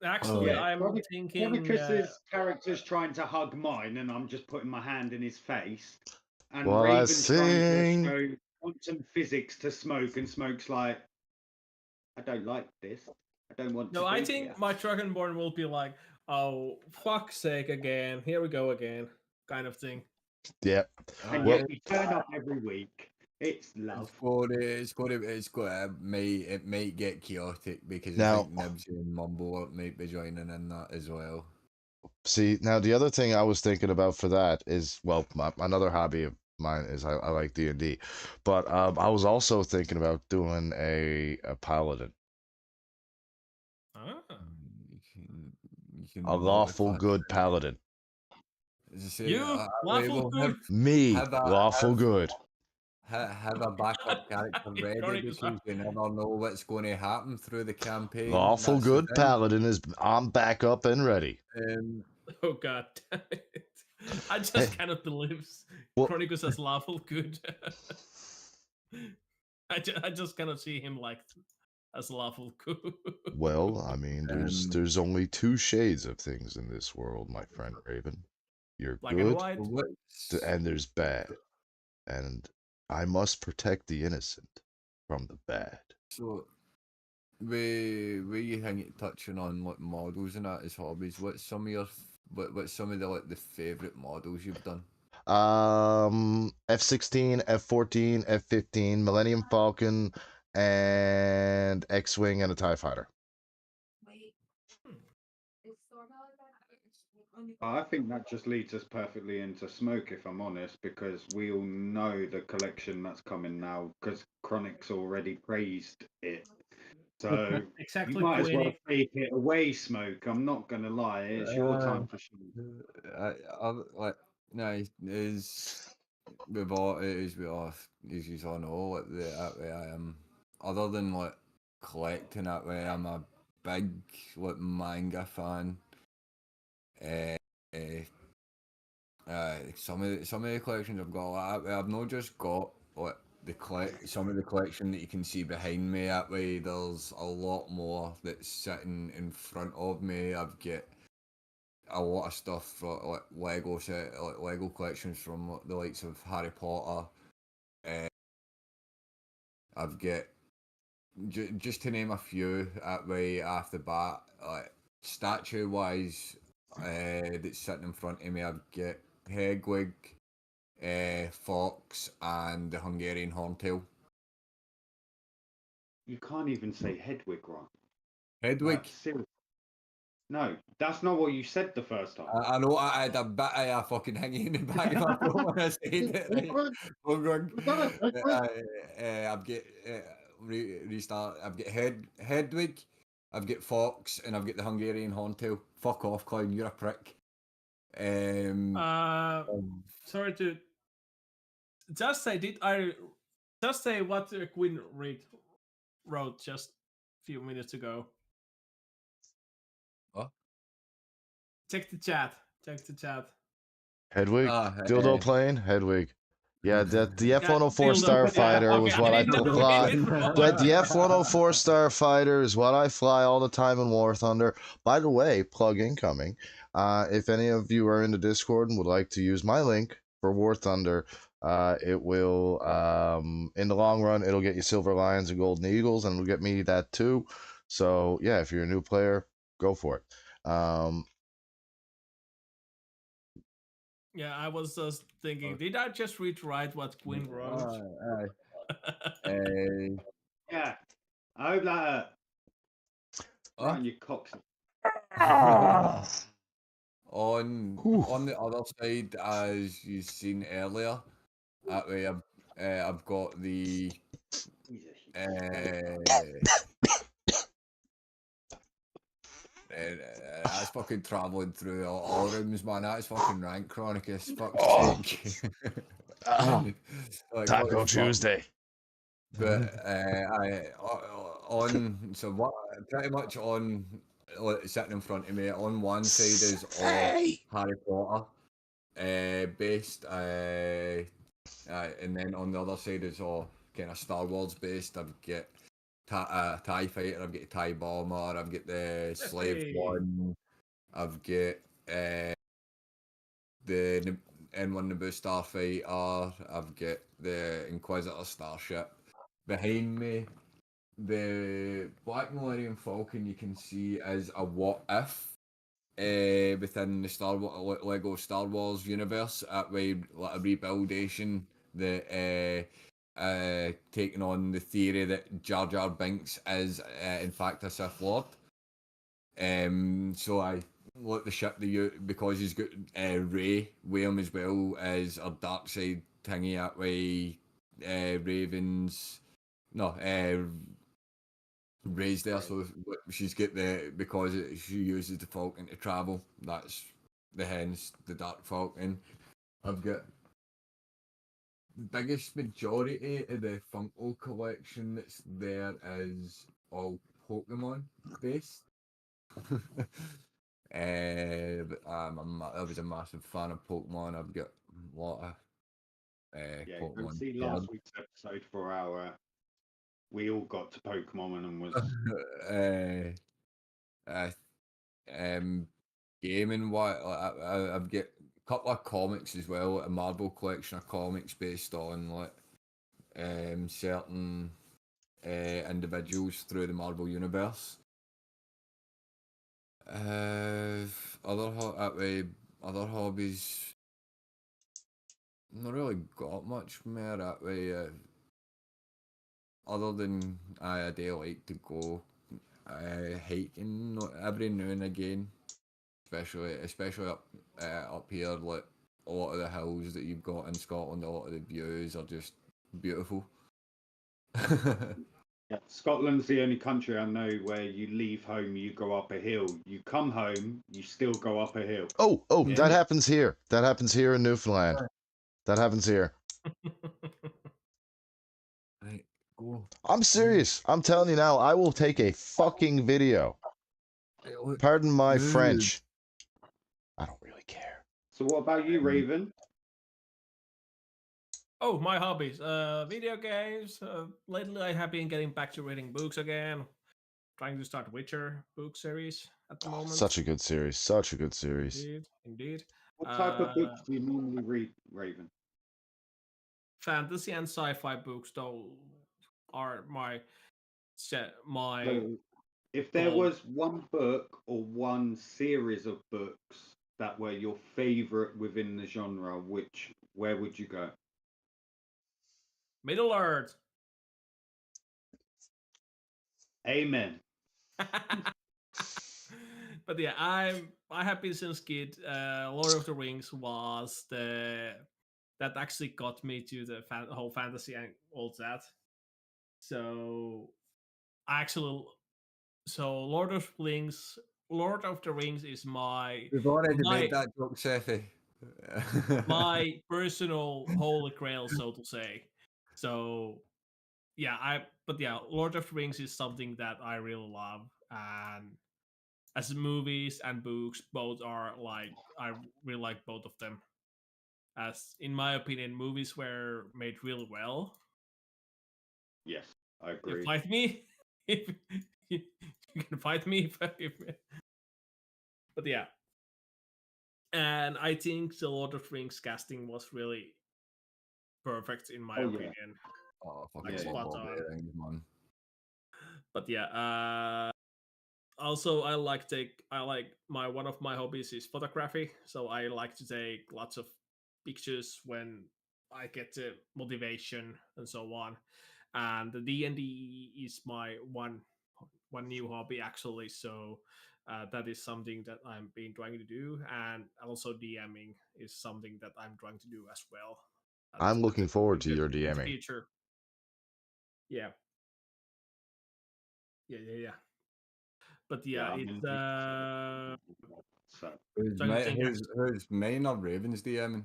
Actually, Yeah, I'm thinking. Chronicus's character's trying to hug mine, and I'm just putting my hand in his face. And While I Raven's trying to sing. show quantum physics to Smoke, and Smoke's like, I don't like this. I don't want No, to I be think here. my Dragonborn will be like, "Oh, fuck's sake again! Here we go again," kind of thing. Yep. And Well, yet you turn up every week. It's love. It might get chaotic because I now, think Nibsy and Mumble might be joining in that as well. see, now the other thing I was thinking about for that is, well, another hobby of mine is I like D&D, but I was also thinking about doing a paladin, Ah. You can a lawful multi-class. good paladin. As I say, You we lawful will good. Me, have a lawful good. have a backup character ready Chronicles because you never know what's going to happen through the campaign. Lawful That's the good thing. paladin is I'm back up and ready. Oh god damn it! I Hey, just cannot believe well, Chronicles as lawful good. I just cannot see him like as lawful good. well, I mean, Um, there's only two shades of things in this world, my friend Raven. You're Black and good, white. what's and there's bad, and I must protect the innocent from the bad. so we hang touching on like models and that as hobbies. What's some of your what's some of the like the favorite models you've done? F-16, F-14, F-15, Millennium Falcon, and X-Wing and a TIE Fighter. I think that just leads us perfectly into Smoke, if I'm honest, because we all know the collection that's coming now, because Chronic's already praised it. So you Exactly, might as well Queenie. take it away, Smoke. I'm not gonna lie, it's your time for sure. Like no, is with all it is with all as you all know like that way I am. Other than like collecting that way, I'm a big like manga fan. Uh, some of the collections I've got, I've not just got like some of the collection that you can see behind me. That way, there's a lot more that's sitting in front of me. I've got a lot of stuff for like Lego collections from like, the likes of Harry Potter. I've got just to name a few that way off the bat, like statue wise, that's sitting in front of me. I've got Hedwig, Fox, and the Hungarian Horntail. You can't even say Hedwig right. Hedwig. Like, seriously. No, that's not what you said the first time. I know I had a bit of a fucking hanging in the back of my throat when I said it. Right? Hold on. I've got restart. I've got Hedwig, I've got Fox, and I've got the Hungarian Horntail. Fuck off, clown. You're a prick. Sorry to just say, did I just say what Quinn wrote just a few minutes ago? What? Check the chat. Check the chat. Hedwig, Ah, dildo plane, Hedwig. Yeah, the Yeah, F-104 dildo. Yeah, Starfighter was okay, I what I didn't know where fly. it The was. F-104 Starfighter is what I fly all the time in War Thunder. By the way, plug incoming. If any of you are in the Discord and would like to use my link for War Thunder, it will, in the long run, it'll get you Silver Lions and Golden Eagles, and it'll get me that too. So yeah, if you're a new player, go for it. Yeah, I was just thinking, did I just retweet what Quinn wrote? Yeah. I hope that right Huh? on your cocks. On the other side, as you've seen earlier, that way I've got the that's fucking travelling through all rooms, man. That's fucking rank Chronicus. Fuck's sake. Like, what the Taco fuck? Tuesday. But on so what pretty much on sitting in front of me on one side is all Harry Potter based, and then on the other side is all kind of Star Wars based. I've got TIE Fighter, I've got TIE Bomber, I've got the Slave Hey. One, I've got the N1 Naboo Starfighter, I've got the Inquisitor Starship. Behind me, the Black Millennium Falcon you can see is a what if within the Lego Star Wars universe. That way, like a rebuildation that taking on the theory that Jar Jar Binks is in fact a Sith Lord. So I look the ship because he's got Rey with him as well as a dark side thingy that way. Ravens, no, Ray's there, so she's got because she uses the Falcon to travel. That's hence the Dark Falcon. I've got the biggest majority of the Funko collection that's there is all Pokemon based. But I was a massive fan of Pokemon. I've got a lot of Yeah, go Pokemon see last week's episode for our. We all got to Pokemon and was gaming. I've got a couple of comics as well, a Marvel collection of comics based on like certain individuals through the Marvel universe. Other hobbies. Not really got much more that way. Other than I do like to go hiking every now and again, especially up here. Like a lot of the hills that you've got in Scotland, a lot of the views are just beautiful. Yeah, Scotland's the only country I know where you leave home, you go up a hill. You come home, you still go up a hill. Oh, Yeah. that happens here. That happens here in Newfoundland. That happens here. Right, go. I'm serious. I'm telling you now, I will take a fucking video. Hey, look, Pardon my dude. French. I don't really care. So what about you, Raven? Oh, my hobbies. Video games. Lately, I have been getting back to reading books again. Trying to start Witcher book series at the moment. Such a good series. Such a good series. Indeed. What type of books do you normally read, Raven? Fantasy and sci-fi books, though, are my. So if there goal. was one book or one series of books that were your favorite within the genre, where would you go? Middle Earth. Amen. But yeah, I have been since kid. Lord of the Rings was that actually got me to the whole fantasy and all that. So Lord of the Rings is my We've already made that joke, Seffi. my personal holy grail, so to say. So yeah, Lord of the Rings is something that I really love, and as movies and books, both are like I really like both of them. as in my opinion, movies were made really well. Yes, I You agree. fight me if you can fight me but yeah. And I think the Lord of the Rings casting was really perfect in my Oh, yeah. opinion. Oh, Like fucking Yeah, love spot Lord of on. the Rings, man. But yeah, also I like my one of my hobbies is photography, so I like to take lots of pictures when I get the motivation and so on. And the D&D is my one new hobby actually, so that is something that I'm been trying to do, and also DMing is something that I'm trying to do as well. I'm looking forward to your In the DMing. future. Yeah. Yeah. But yeah, Yeah, it's so trying to think. Who's mine or Ravens DMing?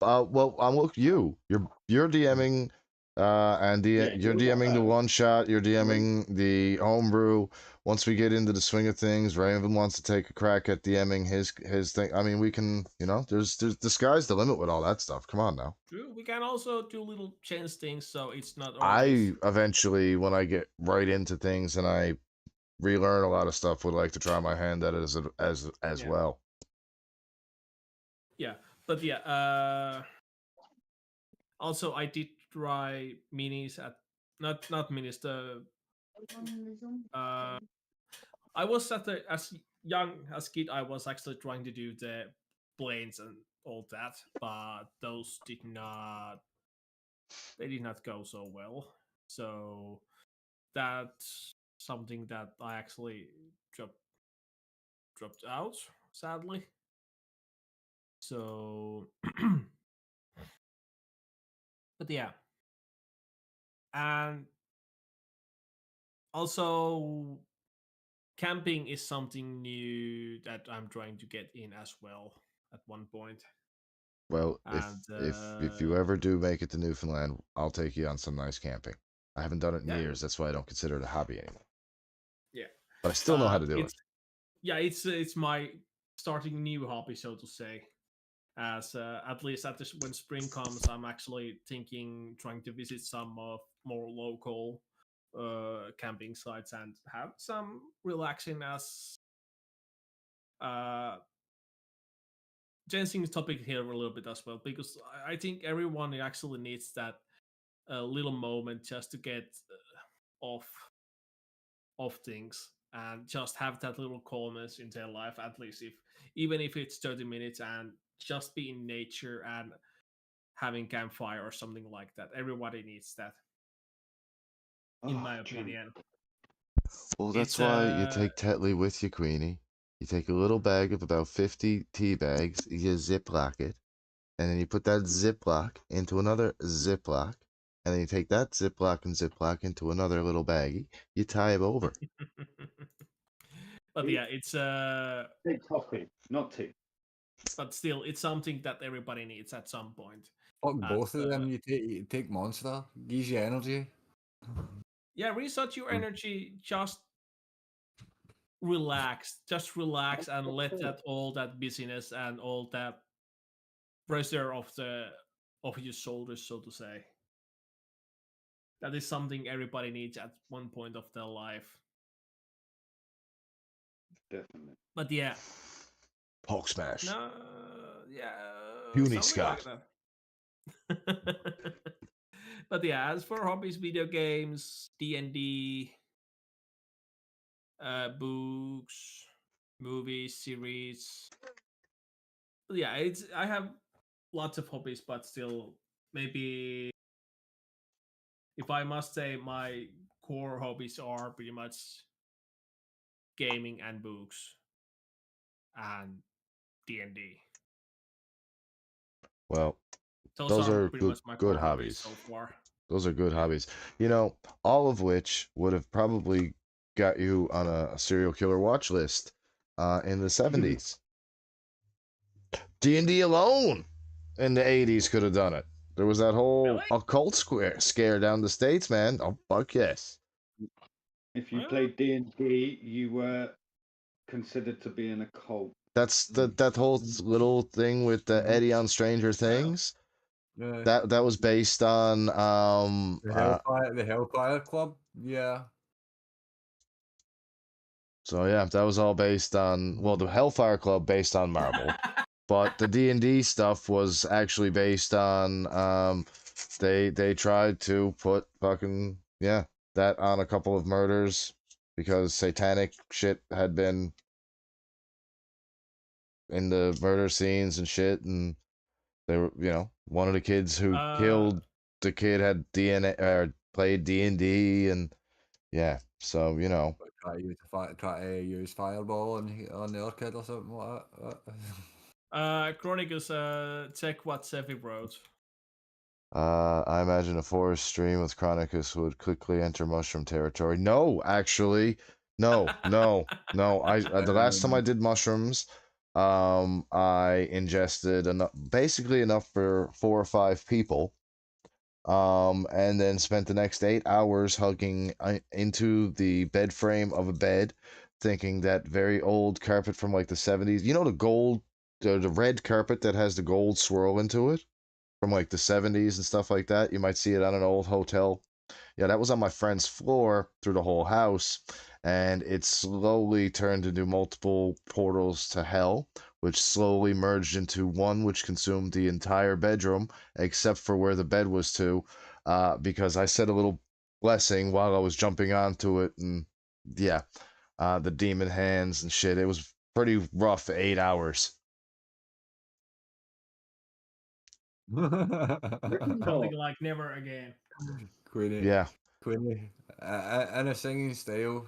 Well, I'm look you. You're DMing, Yeah, you're DMing the one shot. You're DMing the homebrew. Once we get into the swing of things, Raven wants to take a crack at DMing his thing. I mean, we can, there's the sky's the limit with all that stuff. Come on now. True. We can also do little change things, so it's not always. I eventually, when I get right into things and I relearn a lot of stuff, would like to try my hand at it as Yeah. well. Yeah, but yeah. Also, I did try minis at not minis. The I was as young as kid. I was actually trying to do the planes and all that, but those did not. They did not go so well. So that's something that I actually dropped out, sadly. So, but yeah, and also camping is something new that I'm trying to get in as well at one point. Well, And if you ever do make it to Newfoundland, I'll take you on some nice camping. I haven't done it in yeah, years. That's why I don't consider it a hobby anymore. yeah, But I still know how to do it. it's my starting new hobby, so to say. As at least when spring comes, I'm actually thinking trying to visit some of more local camping sites and have some relaxing as changing the topic here a little bit as well, because I think everyone actually needs that little moment just to get off of things and just have that little calmness in their life, at least if even if it's 30 minutes, and just be in nature and having campfire or something like that. Everybody needs that, in my opinion. Well, It's that's why you take Tetley with you, Queenie. You take a little bag of about 50 tea bags, you ziplock it, and then you put that ziplock into another ziplock, and then you take that ziplock into another little baggie. You tie it over. but yeah, it's take coffee, not tea. but still, it's something that everybody needs at some point. Fuck both of them. You take Monster. Gives you energy. Yeah, reset your energy. Just relax and let that all that busyness and all that pressure of your shoulders, so to say. That is something everybody needs at one point of their life. Definitely. But yeah, Hulk smash. no, yeah, Puny something like Scott. that. But yeah, as for hobbies, video games, D&D, books, movies, series. But yeah, I have lots of hobbies, but still, maybe if I must say, my core hobbies are pretty much gaming and books and D&D. Well, Those those are are pretty much my good core hobbies hobbies. so far. Those are good Yeah. hobbies. All of which would have probably got you on a serial killer watch list in the 70s. D&D alone in the 80s could have done it. There was that whole Really? occult scare down the States, man. Oh, fuck yes. If you Well, played D&D, you were considered to be in a cult. That's that whole little thing with Eddie on Stranger Things. Yeah. That was based on The Hellfire Club. Yeah. so yeah, that was all based on, well, the Hellfire Club based on Marvel, but the D&D stuff was actually based on they tried to put fucking, yeah, that on a couple of murders because satanic shit had been in the murder scenes and shit, and they were, one of the kids who uh, killed the kid had DNA or played D&D, and yeah, so Try to use Fireball on the other kid or something like that. Chronicles, check what Sevi wrote. I imagine a forest stream with Chronicus would quickly enter mushroom territory. No, actually, no, no, no. The last time I did mushrooms, I ingested enough, basically enough for 4 or 5 people, and then spent the next 8 hours hugging into the bed frame of a bed, thinking that very old carpet from like the 70s. You know the gold, the red carpet that has the gold swirl into it from like the 70s and stuff like that. You might see it on an old hotel. Yeah, that was on my friend's floor through the whole house, and it slowly turned into multiple portals to hell, which slowly merged into one which consumed the entire bedroom, except for where the bed was to, because I said a little blessing while I was jumping onto it, and yeah, the demon hands and shit. It was pretty rough 8 hours. Something like never again. Queenie, Yeah. Queenie, in a singing style.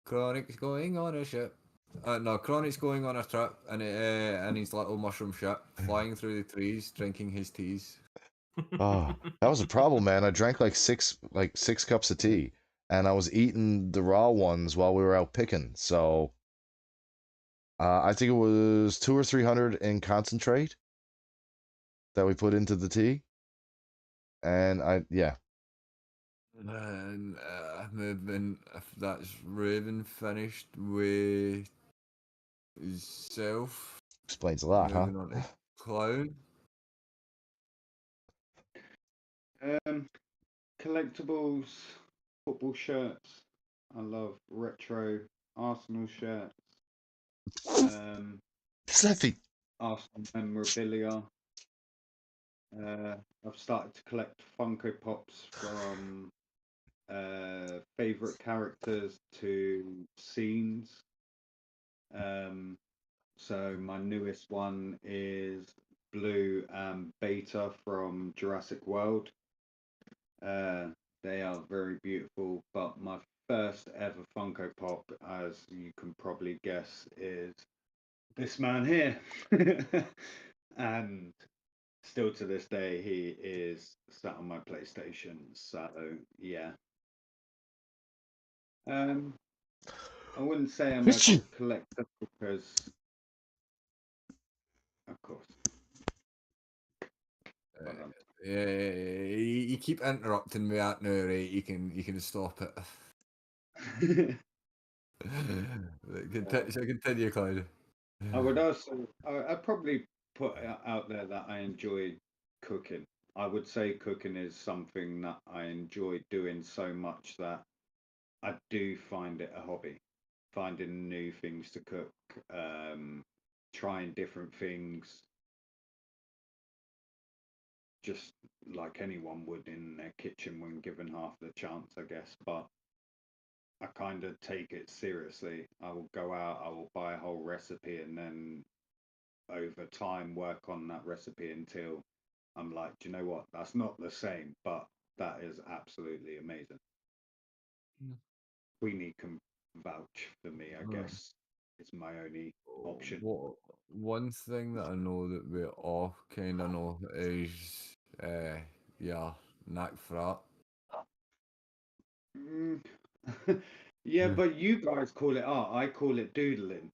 Chronic's going on a ship. No, Chronic's going on a trip and his little mushroom ship, flying through the trees, drinking his teas. Oh, that was a problem, man. I drank like six cups of tea, and I was eating the raw ones while we were out picking. So, I think it was 200 or 300 in concentrate that we put into the tea, and yeah, And moving, if that's Raven finished with himself, explains a lot, huh? moving on to Cloud. Um, collectibles, football shirts. I love retro Arsenal shirts. Um, Sleffy. Arsenal memorabilia. I've started to collect Funko Pops from favorite characters to scenes. Um, so my newest one is Blue and Beta from Jurassic World. Uh, they are very beautiful, but my first ever Funko Pop, as you can probably guess, is this man here. And still to this day, he is sat on my PlayStation. So yeah, I wouldn't say I'm a Richie. collector because, of course, but, Yeah, you keep interrupting me at now, right? You can stop it. So continue, Cloud. I would also, I'd probably put out there that I enjoy cooking. I would say cooking is something that I enjoy doing so much that I do find it a hobby. Finding new things to cook, trying different things, just like anyone would in their kitchen when given half the chance, I guess. But I kind of take it seriously. I will go out, I will buy a whole recipe, and then over time work on that recipe until I'm like, do you know what? That's not the same, but that is absolutely amazing. Mm. Queenie can vouch for me, I Uh, guess. It's my only option. One thing that I know that we all kind of know is, yeah, knack for art. Mm. Yeah, but you guys call it art. I call it doodling.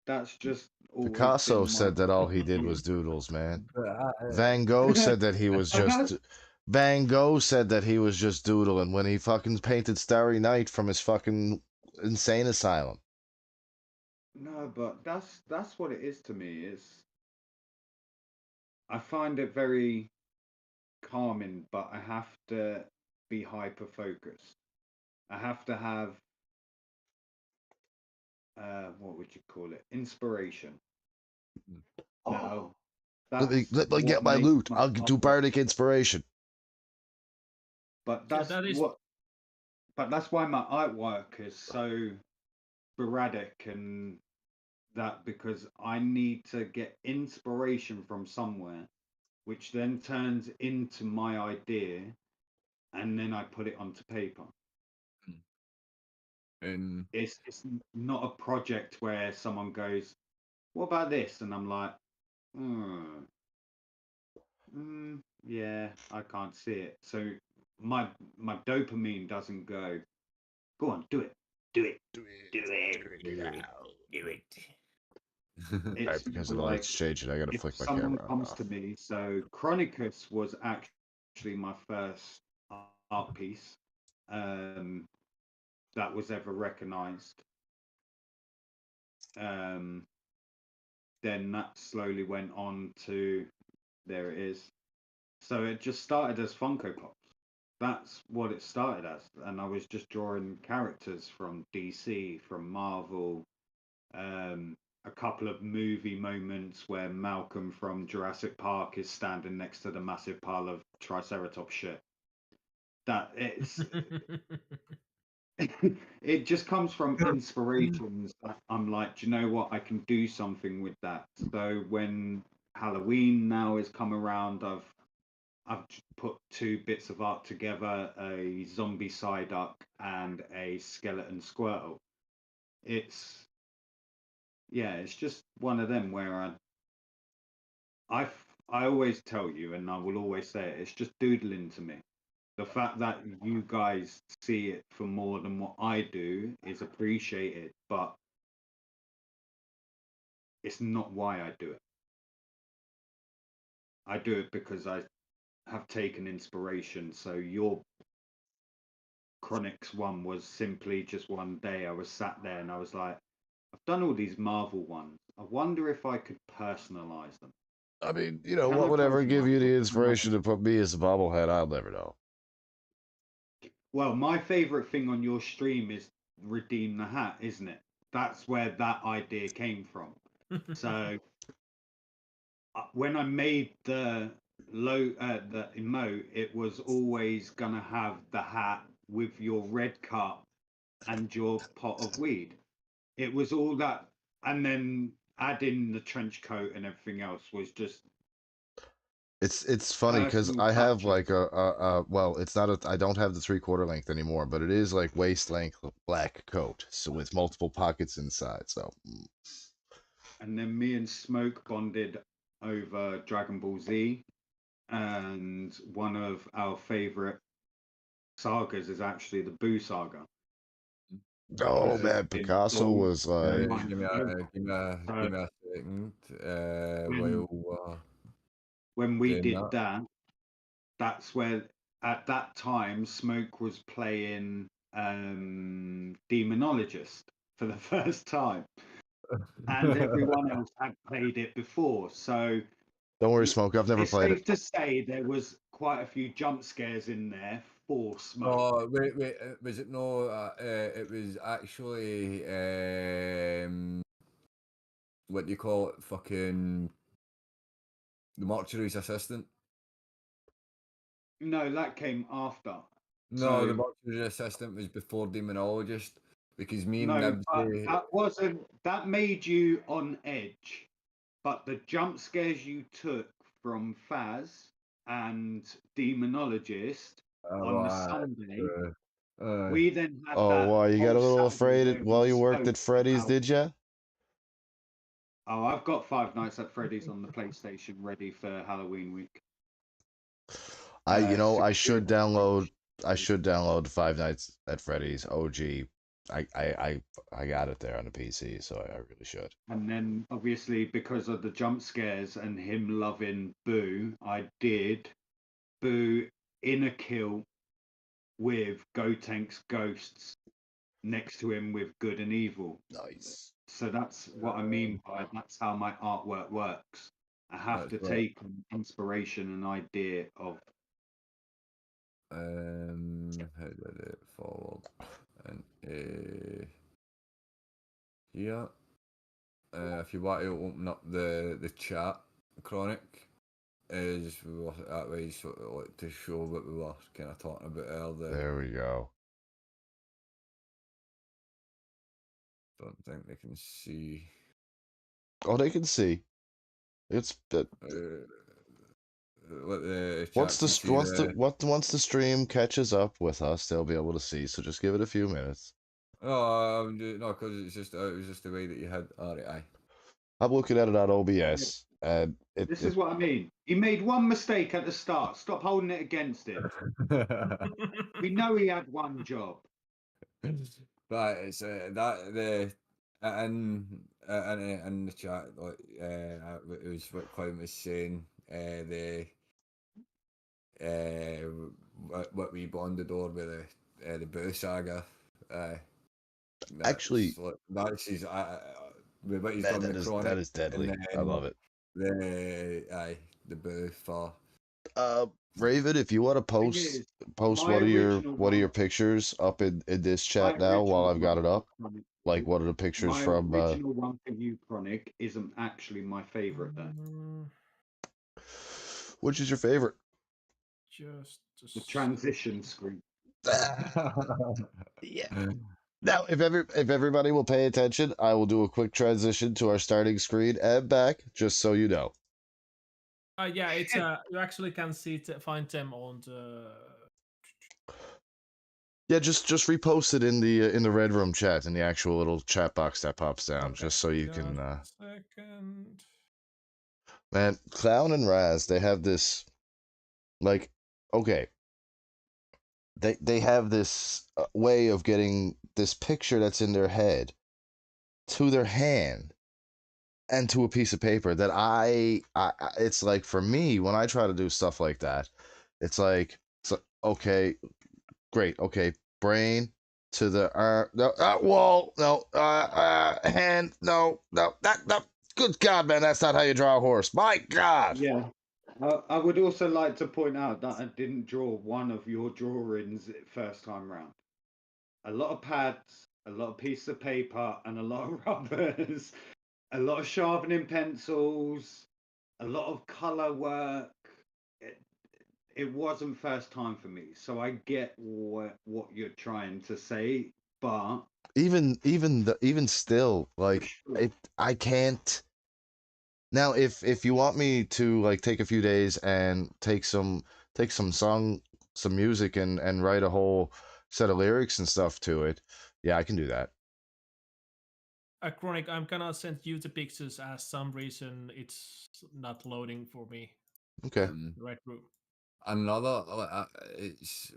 That's just always Picasso been my said that all he did view. was doodles, man. But Van Gogh said that he was I've just had Van Gogh said that he was just doodling when he fucking painted Starry Night from his fucking insane asylum. No, but that's what it is to me. I find it very calming, but I have to be hyper focused. I have to have what would you call it? Inspiration. Oh, Now, that's let me what get my makes loot. my I'll do artwork. bardic inspiration. But Yeah, that is. that's why my artwork is so sporadic and that because I need to get inspiration from somewhere, which then turns into my idea, and then I put it onto paper. And It's not a project where someone goes, "What about this?" and I'm like, hmm, yeah, I can't see it. So my dopamine doesn't go. Go on, do it, do it, Do do it. it. Do it Do it. now. Do it. All right, It's because the more like light's changing, I gotta if flick my someone camera on and comes to off. me. So Chronicus was actually my first art piece um, that was ever recognized. Um, then that slowly went on to there it is. So it just started as Funko Pops. That's what it started as, and I was just drawing characters from DC, from Marvel, a couple of movie moments where Malcolm from Jurassic Park is standing next to the massive pile of Triceratops shit. That it's it just comes from inspirations. I'm like, do you know what? I can do something with that. So when Halloween now has come around, I've put two bits of art together: a zombie Psyduck and a skeleton Squirtle. It's yeah, it's just one of them where I always tell you, and I will always say it. It's just doodling to me. The fact that you guys see it for more than what I do is appreciated, but it's not why I do it. I do it because I have taken inspiration. So your Chronics one was simply just one day I was sat there and I was like, I've done all these Marvel ones. I wonder if I could personalize them. I mean, Can what I would ever give personalize you them? the And I inspiration to put me as a bobblehead? I'll never know. Well, my favorite thing on your stream is redeem the hat, isn't it? That's where that idea came from. So when I made the emote, it was always gonna have the hat with your red cup and your pot of weed. It was all that, and then adding the trench coat and everything else was just It's funny because personal I have like touches. well, it's not I don't have the 3/4 length anymore, but it is like waist length black coat, so with multiple pockets inside. So And then me and Smoke bonded over Dragon Ball Z, and one of our favorite sagas is actually the Boo saga oh because it's man, been Picasso so was like, much fun. So give me a second. when While when we doing did that. that, that's where at that time Smoke was playing Demonologist for the first time, and everyone else had played it before. So don't worry, Smoke, I've never it's played it. safe to say there was quite a few jump scares in there for Smoke. Oh wait, was it no? It was actually what do you call it? Fucking the mortuary's assistant. No, that came after. No, the So mortuary assistant was before demonologist because me and no, but Nibsy. that wasn't that made you on edge. But the jump scares you took from Faz and Demonologist on the Sunday, Uh, we then had Oh, that wow, you got whole a little Saturday afraid where we while you worked spoke at Freddy's, about. did you? Oh, I've got Five Nights at Freddy's on the PlayStation ready for Halloween week. I Security should breach. download. I should download Five Nights at Freddy's OG. I got it there on the PC, so I really should. And then obviously because of the jump scares and him loving Boo, I did Boo in a kill with Gotank's ghosts next to him with good and evil. Nice. So that's what I mean by that's how my artwork works. I have That's to right. take an inspiration and idea of How did it forward? And here, if you want to open up the chat, Chronic, is that way sort of like to show what we were kind of talking about earlier. There we go. Don't think they can see. Oh, they can see. It's What the chat once can see there. once the stream catches up with us, they'll be able to see. So just give it a few minutes. Oh, no, because it was just the way that you had. Alright, aye. I'm looking at it on OBS, and this is what I mean. He made one mistake at the start. Stop holding it against him. We know he had one job. But it's that the in the chat, like it was what Clown was saying. What we bonded over with the Boo saga. Actually, that's his with what he's man, done with Chronic. that is deadly. And I love it. The Boo for. Raven, if you want to post my one of your original pictures up in this chat my now while original I've got one it up, for Chronic- like what are the pictures my from? original one for you, Chronic, isn't actually my favorite. Then Which is your favorite? Just the transition screen. Yeah. Now, if everybody will pay attention, I will do a quick transition to our starting screen and back, just so you know. Yeah, it's you actually can find them on the. Yeah, just repost it in the Red Room chat in the actual little chat box that pops down, Okay, just so you just can. a second. Man, Clown and Raz, they have this, like, okay, they have this way of getting this picture that's in their head to their hand and to a piece of paper that it's like for me when I try to do stuff like that, it's like okay, great, okay, brain to the no, wall, no, hand, no, that good God, man, that's not how you draw a horse. My God. Yeah. I would also like to point out that I didn't draw one of your drawings first time round. A lot of pads, a lot of pieces of paper, and a lot of rubbers, a lot of sharpening pencils, a lot of color work. It wasn't first time for me, so I get what you're trying to say, but Even still, like I can't. Now, if you want me to like take a few days and take some some music and write a whole set of lyrics and stuff to it, yeah, I can do that. Chronic, I'm gonna send you the pictures as some reason it's not loading for me. Okay. The Red Room. Another, it's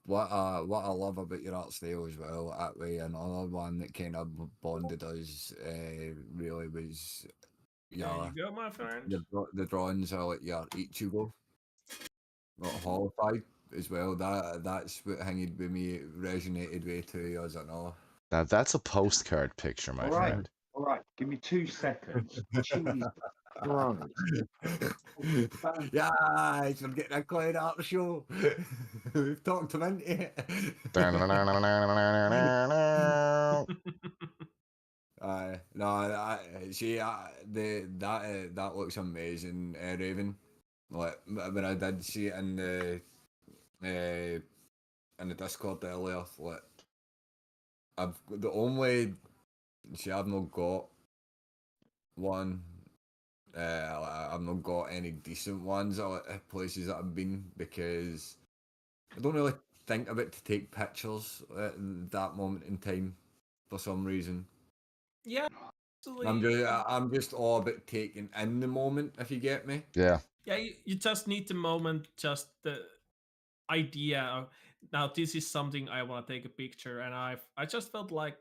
what I love about your art style as well. That way, another one that kind of bonded us really was There you go, my friend. the drawings are like your Ichigo, not horrified as well. That's what hanged with me. It resonated way too as I know. Now that's a postcard picture, my friend. all right, give me 2 seconds. Jeez. Yeah, we're getting a cloud art show. We've talked him into it. No, see, that looks amazing, Raven. Like when I did see it in the Discord earlier, like I've not got one. I've not got any decent ones at places that I've been because I don't really think about to take pictures at that moment in time for some reason. Yeah, absolutely. I'm just all about taking in the moment, if you get me. Yeah. Yeah, you just need the moment, just the idea of now this is something I want to take a picture, and I just felt like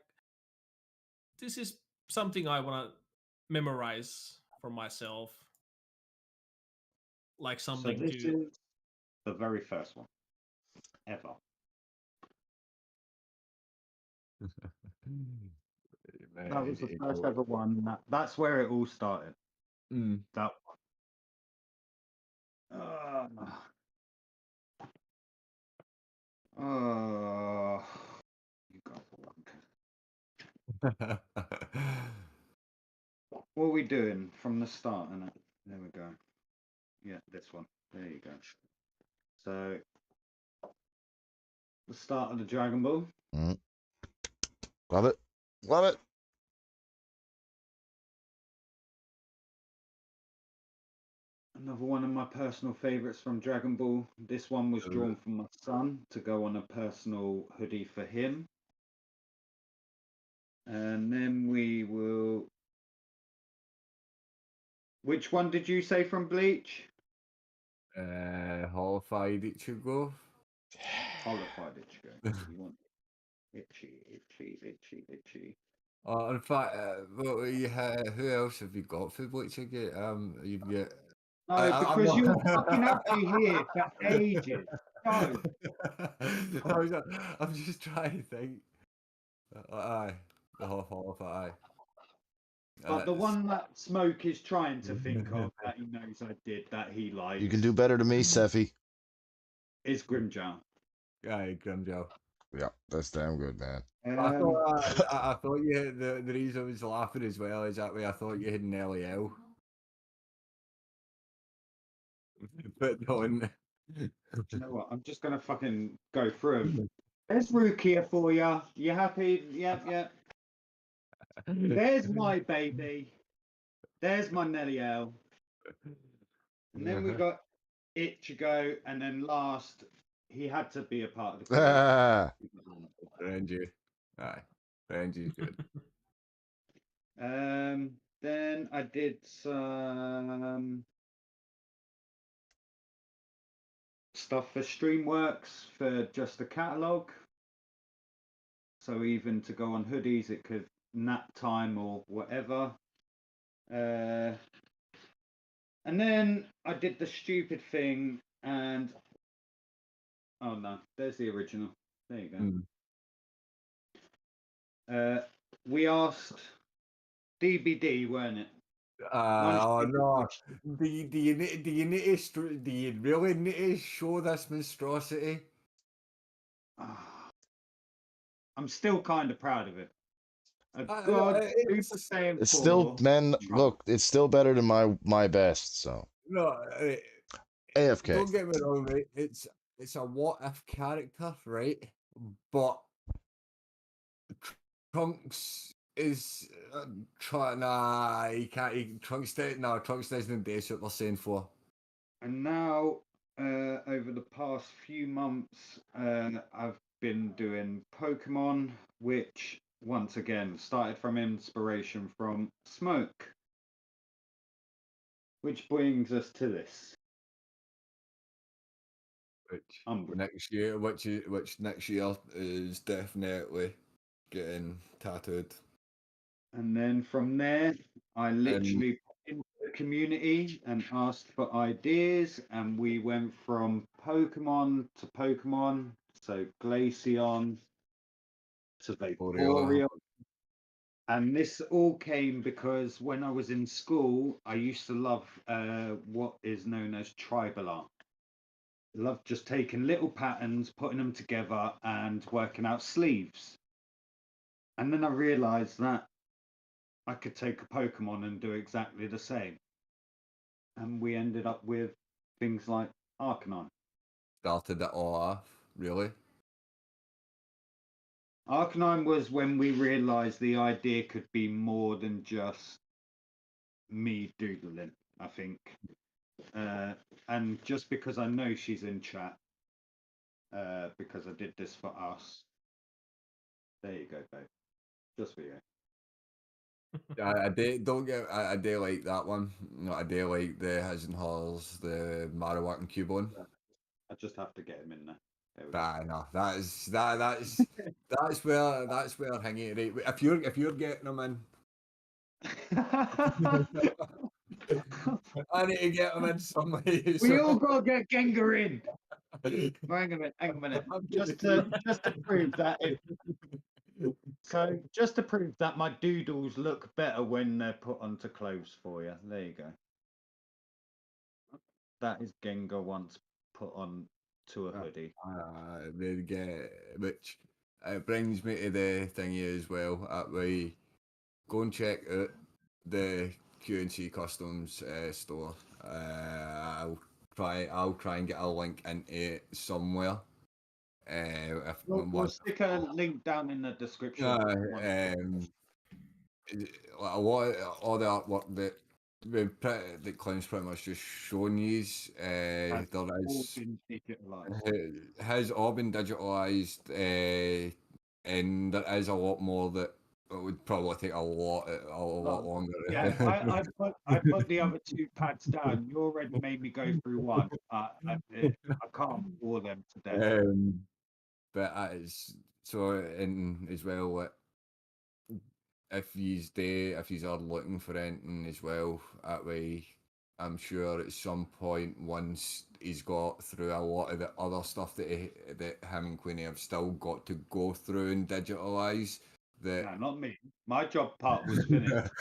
this is something I want to memorize for myself, like So something this to. is the very first one ever. That was the first ever one. That's where it all started. Mm. That one. You got what are we doing from the start? Innit? There we go. Yeah, this one. There you go. So, the start of the Dragon Ball. Mm. Love it. Love it. Another one of my personal favorites from Dragon Ball. This one was drawn from my son to go on a personal hoodie for him. And then we will. Which one did you say from Bleach? Holified Ichigo. Holified Ichigo. You want itchy. In fact, who else have you got for Bleach again? You've got. No, because you'll fucking have to hear for ages. Go. I'm just trying to think. Aye, the Holified. But the one that Smoke is trying to think of that he knows I did that he likes. You can do better than me, Seffi. Is Grimjow. Aye, Grimjow. Yeah, that's damn good, man. I thought you had the reason I was laughing as well is that way I thought you had an LEL. But don't. Do you know what? I'm just gonna fucking go through them. There's Rukia for you. You happy? Yep. There's my baby. There's my Nelliel. And then we got Ichigo, and then last, he had to be a part of the crew. Renji. Aye. Renji's good. Then I did some stuff for Streamworks for just the catalogue. So even to go on hoodies, it could nap time or whatever. And then I did the stupid thing and oh no, there's the original. There you go. We asked DBD, weren't it? Oh no! Do you really need to show this monstrosity? I'm still kind of proud of it. It's still, man. Look, it's still better than my best. So no, AFK. Don't get me wrong, right? It's a what if character, right? But Trunks is Trunks doesn't do what they're saying for. And now, over the past few months, I've been doing Pokemon, which once again started from inspiration from Smoke, which brings us to this. Which next year is definitely getting tattooed. And then from there, I literally put into the community and asked for ideas, and we went from Pokemon to Pokemon, so Glaceon to Vaporeon. And this all came because when I was in school, I used to love what is known as tribal art. I love just taking little patterns, putting them together, and working out sleeves. And then I realized that I could take a Pokemon and do exactly the same. And we ended up with things like Arcanine. Started it all off, really? Arcanine was when we realised the idea could be more than just me doodling, I think. And just because I know she's in chat, because I did this for us. There you go, babe. Just for you. I do like that one. I do like the His and Hers, the Marowak and Cubone. I just have to get him in there. No, that's where hanging right. If you're getting them in, I need to get them in some way. We all gotta get Gengar in. Hang a minute. Just to prove that So just to prove that my doodles look better when they're put onto clothes for you. There you go. That is Gengar once put on to a hoodie. There you go. Which brings me to the thingy as well. That way, go and check out the QNC Customs store. I'll try and get a link into it somewhere. If We'll stick a link down in the description. A lot of all the artwork that Clint's pretty much just shown you. There all is been digitalized. has all been digitalized, and there is a lot more that would probably take a lot longer. Yeah, I put the other two pads down. You already made me go through one. I can't bore them to death. But that is so, and as well, if you are looking for anything as well, that way, I'm sure at some point, once he's got through a lot of the other stuff that him and Queenie have still got to go through and digitalise. No, not me. My job part was finished.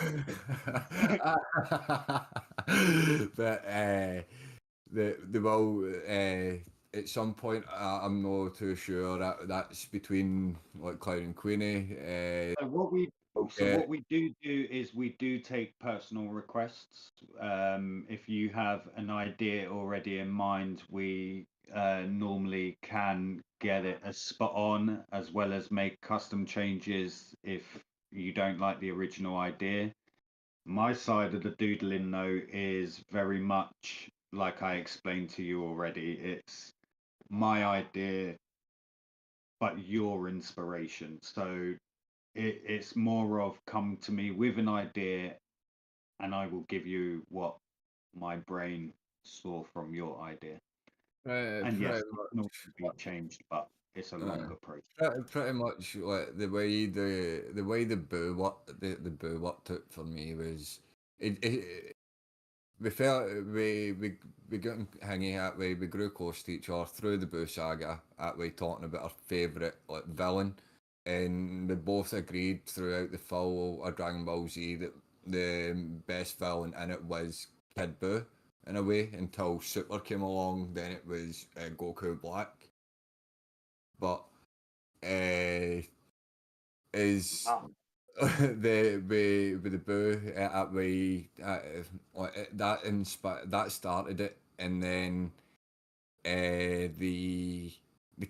But the will at some point. I'm not too sure that's between like Cloud and Queenie. So what we do is we do take personal requests. If you have an idea already in mind, we normally can get it as spot on, as well as make custom changes if you don't like the original idea. My side of the doodling, though, is very much like I explained to you already. It's my idea, but your inspiration. So it's more of come to me with an idea, and I will give you what my brain saw from your idea. And yes, it can also be changed, but it's a longer process. Pretty much like the way the boo worked out for me was it we felt we got hanging that way, we grew close to each other through the Boo saga that way, talking about our favourite like villain, and we both agreed throughout the full of Dragon Ball Z that the best villain in it was Kid Boo in a way, until Super came along, then it was Goku Black. But is the with the Boo that way that started it, and then the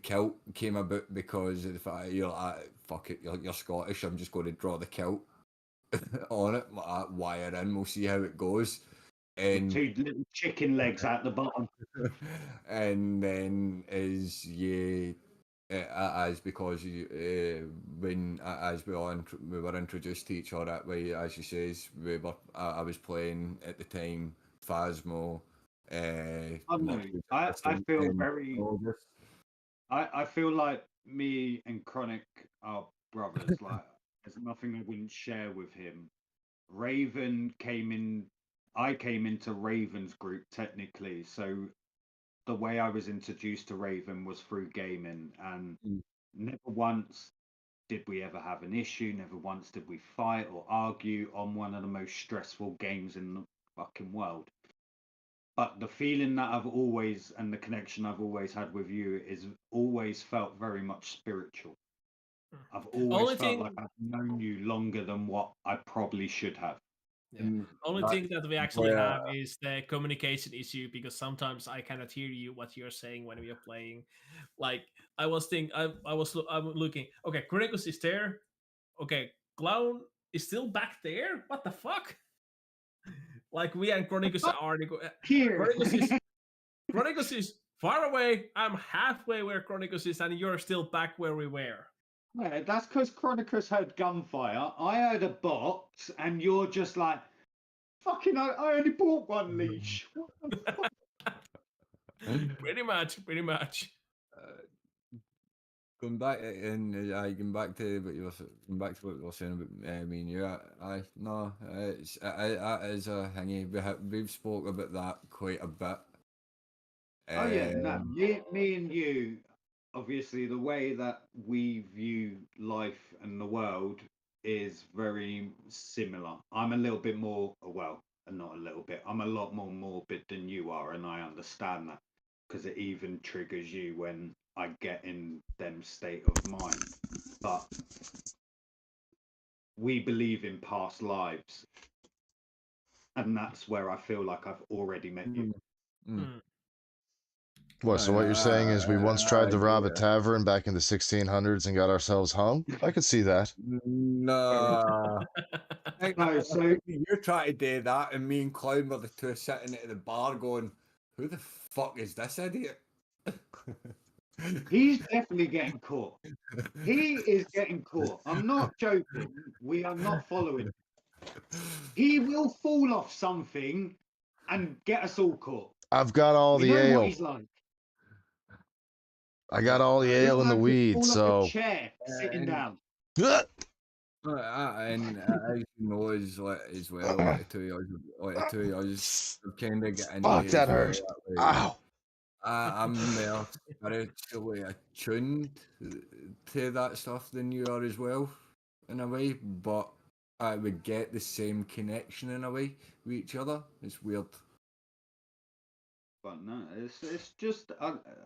kilt came about because of the fact you're like, fuck it, you're Scottish, I'm just going to draw the kilt on it, wire in, we'll see how it goes. And two little chicken legs at the bottom. and then as you as because you when as we were introduced to each other that way, as you says, I was playing at the time Phasmo. I feel very. I feel like me and Chronic are brothers. Like there's nothing I wouldn't share with him. Raven came in. I came into Raven's group technically, so the way I was introduced to Raven was through gaming, and never once did we ever have an issue. Never once did we fight or argue on one of the most stressful games in the fucking world. But the feeling that I've always and the connection I've always had with you is always felt very much spiritual. I've always felt like I've known you longer than what I probably should have. Yeah. Only thing that we actually have is the communication issue, because sometimes I cannot hear you what you're saying when we are playing. Like I'm looking. Okay, Chronicles is there. Okay, Clown is still back there. What the fuck? Like we and Chronicles are here. Chronicles is far away. I'm halfway where Chronicles is, and you're still back where we were. Yeah, that's because Chronicles heard gunfire. I heard a box, and you're just like, fucking, I only bought one leash. What the fuck? Pretty much. Going back and going back to what you were saying about me and you. That is a thingy. We've spoke about that quite a bit. Oh yeah, no, me and you obviously the way that we view life and the world is very similar. I'm a little bit more, well, not a little bit, I'm a lot more morbid than you are, and I understand that because it even triggers you when I get in them state of mind. But we believe in past lives, and that's where I feel like I've already met you. Mm. What? So what you're saying is we once tried to rob a Yeah. tavern back in the 1600s and got ourselves hung? I could see that. No. I No, so think you're trying to do that, and me and Clown were the two sitting at the bar going, "Who the fuck is this idiot?" he's definitely getting caught. He is getting caught. I'm not joking. We are not following. He will fall off something and get us all caught. I've got all We the know what ale. he's like. I got all the This ale in the bloke could weed, fall off a so. chair sitting and- down. And as you know, as well, like the two of us have kind of get into Fuck, it that as well, hurt. that way. Ow. I'm more spiritually attuned to that stuff than you are as well, in a way. But I would get the same connection in a way with each other. It's weird. But no, it's just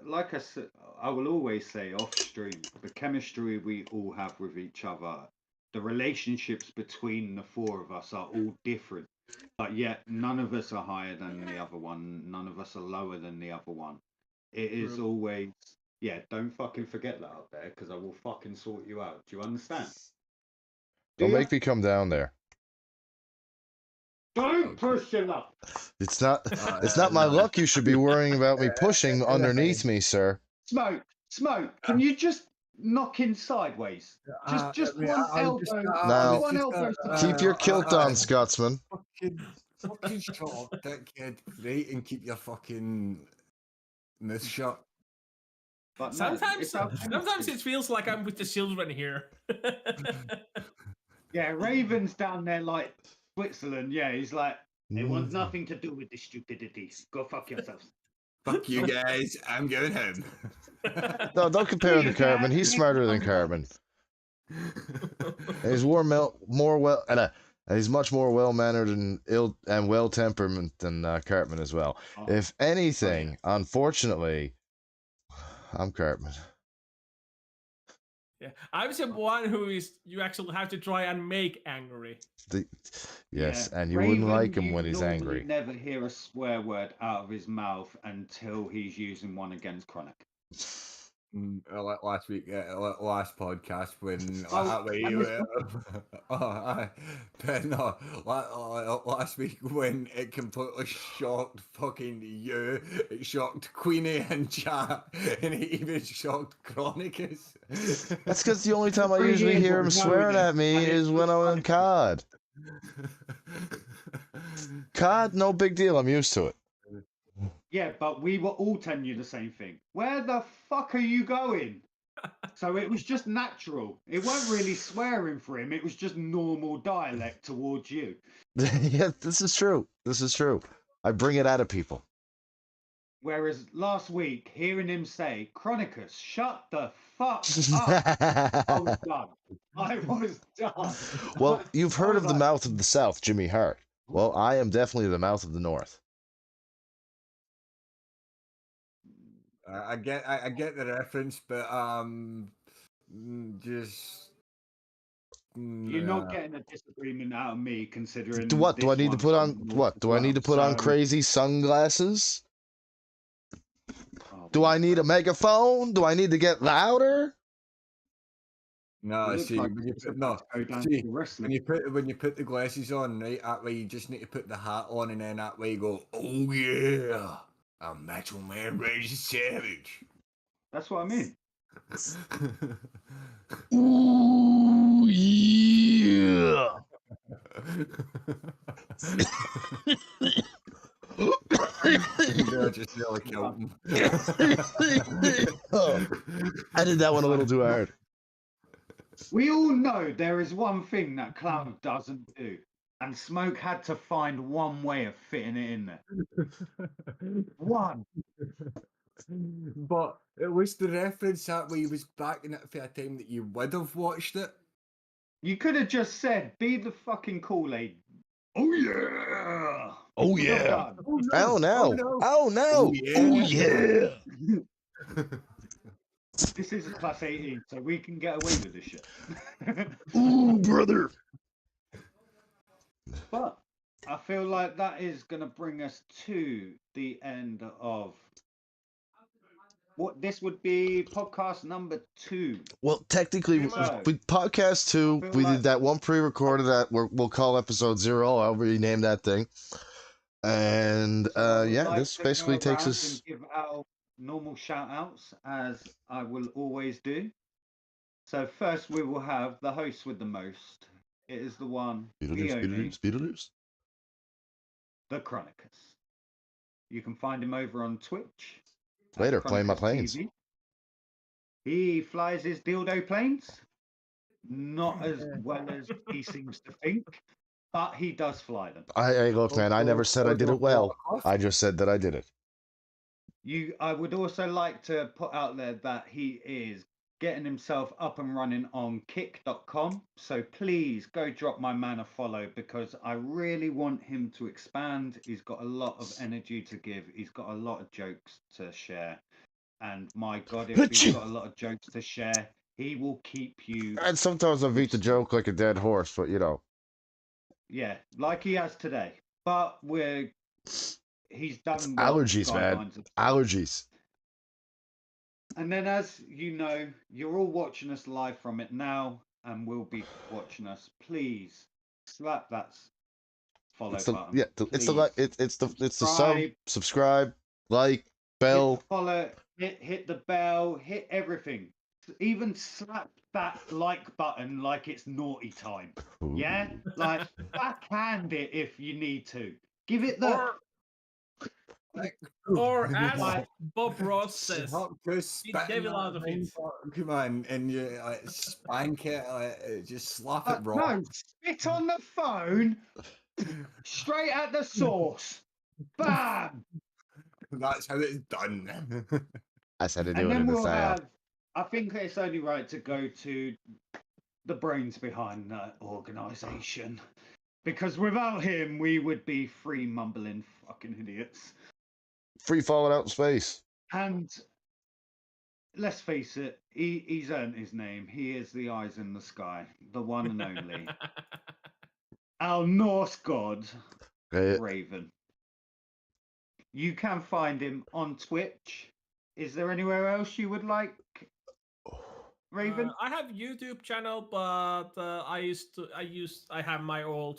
like I said. I will always say off stream, the chemistry we all have with each other, the relationships between the four of us are all different. But yet none of us are higher than the other one. None of us are lower than the other one. It is True. always, yeah. Don't fucking forget that out there, because I will fucking sort you out. Do you understand? Don't Do make me come down there. Don't push your luck. It's not my luck you should be worrying about me pushing underneath me, sir. Smoke. Can you just knock in sideways? Just one elbow. Now, One elbow. Keep your kilt on, Scotsman. Fucking shut up, dickhead. Right, and keep your fucking mouth shut. But no, Sometimes, it's our sometimes chemistry. it feels like I'm with the children here. Yeah, Raven's down there like Switzerland. Yeah, he's like, it wants Mm. nothing to do with this stupidity. Go fuck yourselves. Fuck you guys, I'm going home. No, don't compare him to Please, Cartman. Dad, He's make smarter than thumbs up. Cartman. And he's more well, and he's much more well mannered and well tempered than Cartman as well. Oh, If anything, unfortunately, I'm Cartman. Yeah, I'm the one who is you actually have to try and make angry. Yes, yeah. and you Raven, wouldn't like him you when he's normally angry. never hear a swear word out of his mouth until he's using one against Chronic. Last week, last podcast when Oh, and this but no, last week when it completely shocked fucking you, it shocked Queenie and chat, and it even shocked Chronicus. That's because the only time I 3 usually years hear of him knowing swearing him, at me and is it's when just I'm funny. in COD. COD, no big deal. I'm used to it. Yeah, but we were all telling you the same thing. Where the fuck are you going? So it was just natural. It weren't really swearing for him. It was just normal dialect towards you. Yeah, this is true. This is true. I bring it out of people. Whereas last week, hearing him say, Chronicus, shut the fuck up. I was done. I was done. Well, you've I heard was of the like, mouth of the South, Jimmy Hart. Well, I am definitely the mouth of the North. I get the reference, but just you're not getting a disagreement out of me considering Do what? Do I this need to one's put from on the north what? as Do I need well. to put on So, crazy sunglasses? oh, Do I need a megaphone? Do I need to get louder? No, it looks see, like when you it's put, about no, to go down see, to wrestling. when you put the glasses on, right, that way you just need to put the hat on, and then that way you go, oh yeah, I'm Macho Man Razor Savage. That's what I mean. Ooh, yeah. They're just really killed him. Oh, I did that one a little too hard. We all know there is one thing that Clown doesn't do, and Smoke had to find one way of fitting it in there. One. But it was the reference that way he was backing it for a time that you would have watched it. You could have just said, "Be the fucking Kool-Aid." Oh yeah. Oh Well yeah. done. Oh Oh no. Oh no. Oh, Oh yeah. yeah. This is a plus 18, so we can get away with this shit. Ooh, brother. But I feel like that is going to bring us to the end of what this would be podcast number 2. Well, technically, Pretty much. with podcast 2, feel we like- did that one pre-recorded that we'll call episode 0. I'll rename that thing. And So I would yeah, like this to basically go takes around us. and give our normal shout outs as I will always do. So first we will have the host with the most. It is the one, the only, Beetlejuice. the Chronicus. You can find him over on Twitch. at Later, playing my Chronicus planes. TV. He flies his dildo planes. Not as well as he seems to think, but he does fly them. I look, man. I never said I did it well. I just said that I did it. I would also like to put out there that he is getting himself up and running on kick.com. So please go drop my man a follow because I really want him to expand. He's got a lot of energy to give. He's got a lot of jokes to share. And my God, if he's got a lot of jokes to share, he will keep you. And sometimes I beat the joke like a dead horse, but you know. Yeah, like he has today. But he's done well Allergies, man. guidelines of- Allergies. And then, as you know, you're all watching us live from it now, and will be watching us. Please slap that follow It's the, button. yeah, it's the please. it's the sub, Subscribe. subscribe, like, Hit bell. the follow, hit the bell, hit everything. Even slap that like button like it's naughty time. Yeah, like backhand it if you need to. Give it the. Or as Like- Bob Ross says, Just Beat the spit in devil that out of thing, it. come on, and you like, spank it, like, just slap it raw. No, spit on the phone, straight at the source. Bam! That's how it's done. I said to do And it then in the we'll style. have. I think it's only right to go to the brains behind that organisation. Because without him, we would be free mumbling fucking idiots. Free falling out in space. And let's face it, he's earned his name. He is the eyes in the sky, the one and only. Our Norse god, Eh, Raven. You can find him on Twitch. Is there anywhere else you would like, Raven? I have YouTube channel, but I have my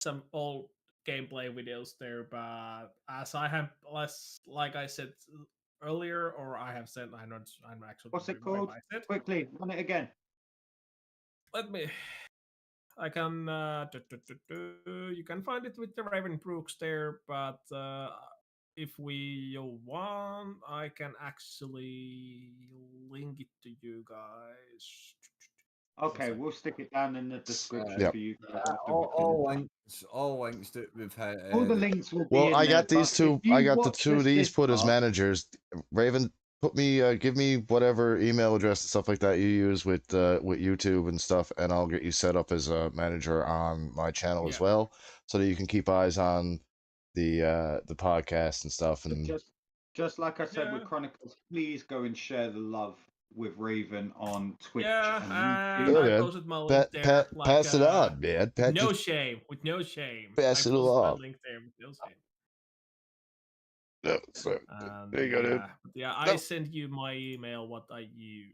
some old gameplay videos there. But as I have less, like I said earlier, or I have said, I'm actually. What's it remembering called? what I said. Quickly, run it again. Let me. I can. You can find it with the Raven Brooks there, but if we want, I can actually link it to you guys. Okay, One we'll stick it down in the description Yep. for you. All links that we've had. All the links will be Well, in I there, got these but two. if you I got the watch two of us these this put as far- managers. Raven, give me whatever email address and stuff like that you use with YouTube and stuff, and I'll get you set up as a manager on my channel as Yeah. well, so that you can keep eyes on the podcast and stuff. And Just like I said with Yeah. Chronicles, please go and share the love with Raven on Twitch. Yeah, and and YouTube. Yeah, I man. posted my link there. pass it on, man. No shame, with no shame. Pass I it posted my along. link there with no shame. No, so, And, there you go, dude. Yeah, I No. sent you my email. What I use.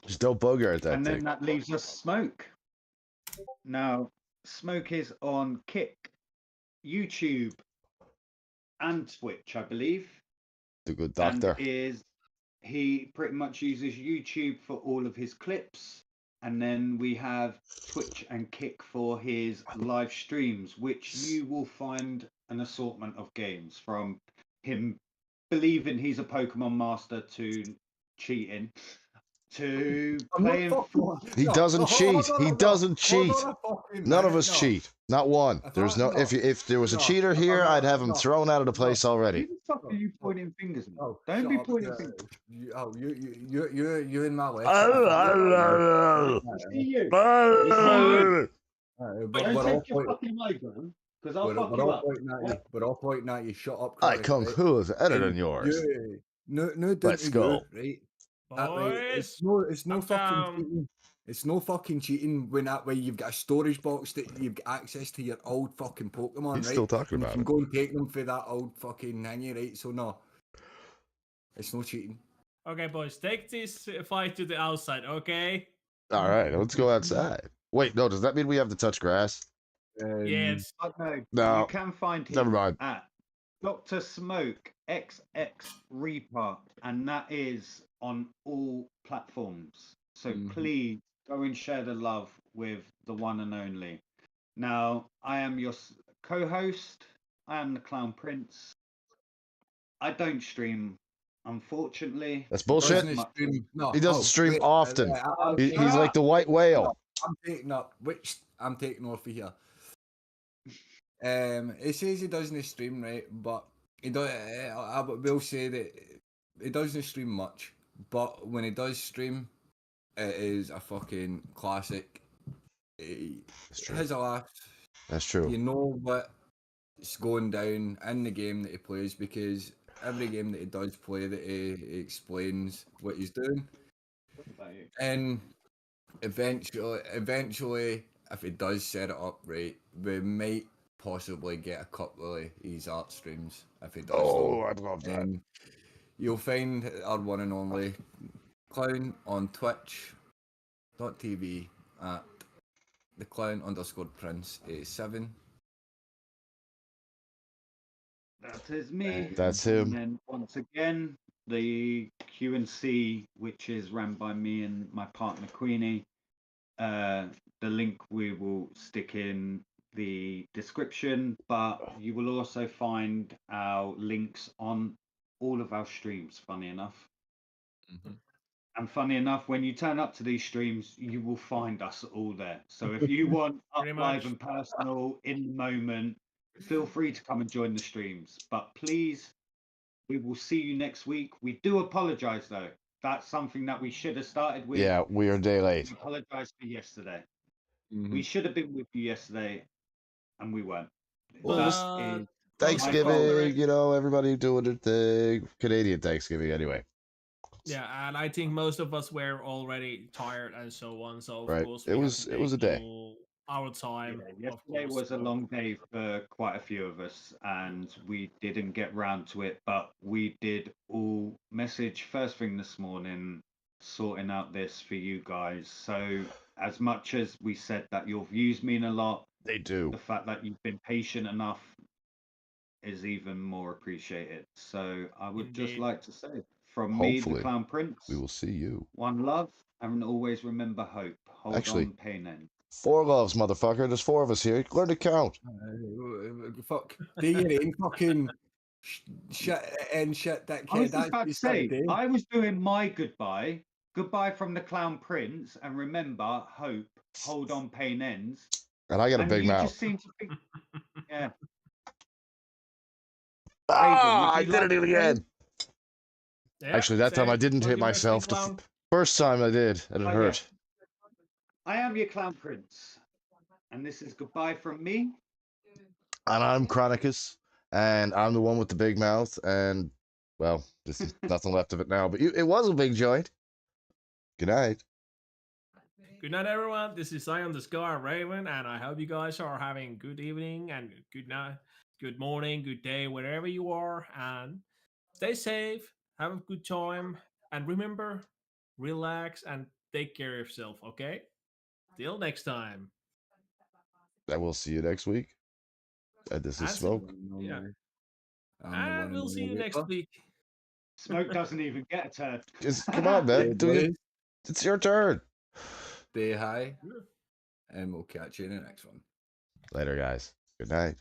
Just don't bogart that And then thing. that leaves us Smoke. Now, Smoke is on Kick, YouTube, and Twitch, I believe. The good doctor. And he pretty much uses YouTube for all of his clips. And then we have Twitch and Kick for his live streams, which you will find an assortment of games from him believing he's a Pokemon master to cheating. to I'm not playing fucking. He doesn't cheat. He doesn't cheat. Hold on a fucking None of minute, us no. cheat. Not one. I There's thought- no. no, If there was a no, cheater here, no, I'd have him no, thrown out of the place who already. the fuck are you No, pointing fingers at? Oh, Don't shut be up, pointing fingers. You in my left. I see you. But We're don't all take your point- fucking mic on, because I'll we're fuck all you up. pointing at you. We're all pointing at you. Shut up, I Chronic, Kung right? Fu is better than And yours. you, no down Let's to go. you, right? That way, it's Boys, no I'm fucking down. cheating. It's no fucking cheating when that way you've got a storage box that you've got access to your old fucking Pokemon, He's right? still talking And you about can it. go and take them for that old fucking thingy, right? So no, it's no cheating. Okay, boys, take this fight to the outside, okay? All right, let's go outside. Wait, no. Does that mean we have to touch grass? Yes. But no, No. you can find Never him mind. at Dr. Smoke XX Reaper, and that is on all platforms. So Mhm. please go and share the love with the one and only. Now, I am your co-host. I am the Clown Prince. I don't stream, unfortunately. That's bullshit. Doesn't it stream? No, He doesn't stream wait, often. I'll He's take- like the white whale. I'm taking up. Which I'm taking off of here. It says he doesn't stream, right? But he does. I will say that he doesn't stream much. But when he does stream, it is a fucking classic. He That's has true. a laugh. That's true. You know what's going down in the game that he plays, because every game that he does play, that he explains what he's doing. And eventually, if he does set it up right, we might possibly get a couple of his art streams if he does. Oh, I'd love that. And you'll find our one and only Clown on Twitch.tv at the Clown_Prince87. That is me. That's And him. then once again, the Q&C, which is run by me and my partner Queenie. The link we will stick in the description, but you will also find our links on all of our streams, funny enough. And funny enough, when you turn up to these streams, you will find us all there. So if you want up Pretty live much. and personal in the moment, feel free to come and join the streams. But please, we will see you next week. We do apologize though. That's something that we should have started with. Yeah, we are a day We late. apologize for yesterday. Mhm. We should have been with you yesterday, and we weren't. Well, That it's is Thanksgiving, you know, everybody doing their thing. Canadian Thanksgiving, anyway. Yeah, and I think most of us were already tired and so on. So of Right. course It we was- had to it was a take day. all our time. Yeah, of yesterday course, was a but- long day for quite a few of us, and we didn't get round to it, but we did all message first thing this morning, sorting out this for you guys. So as much as we said that your views mean a lot, They do. the fact that you've been patient enough is even more appreciated. So I would just Indeed. like to say, from me, Hopefully, the Clown Prince, We will see you. one love, and always remember hope. Hold Actually- on, pain end. 4 loves, motherfucker. There's 4 of us here. Learn to count. Fuck. Do you ain't fucking shit and shit that I was kid. just about to say, I was doing my goodbye. Goodbye from the Clown Prince, and remember, hope, hold on, pain ends. And I got a And big you mouth. just seem to think, yeah. Ah, I would you did like it to say again. Yeah, Actually, that time say I didn't what hit you were saying, myself. The Clown. first time I did, and it Oh, yeah. hurt. I am your Clown Prince, and this is goodbye from me. And I'm Chronicus, and I'm the one with the big mouth, and, well, there's nothing left of it now, but it was a big joint. Good night. Good night, everyone. This is Zion the Scar Raven, and I hope you guys are having good evening and good night, good morning, good day, wherever you are. And stay safe, have a good time, and remember, relax and take care of yourself, okay? Till next time. I will see you next week. And this is And Smoke. Yeah. And we'll see you next week. Smoke doesn't even get a turn. Come on, man. It's your turn. Stay high, and we'll catch you in the next one. Later, guys. Good night.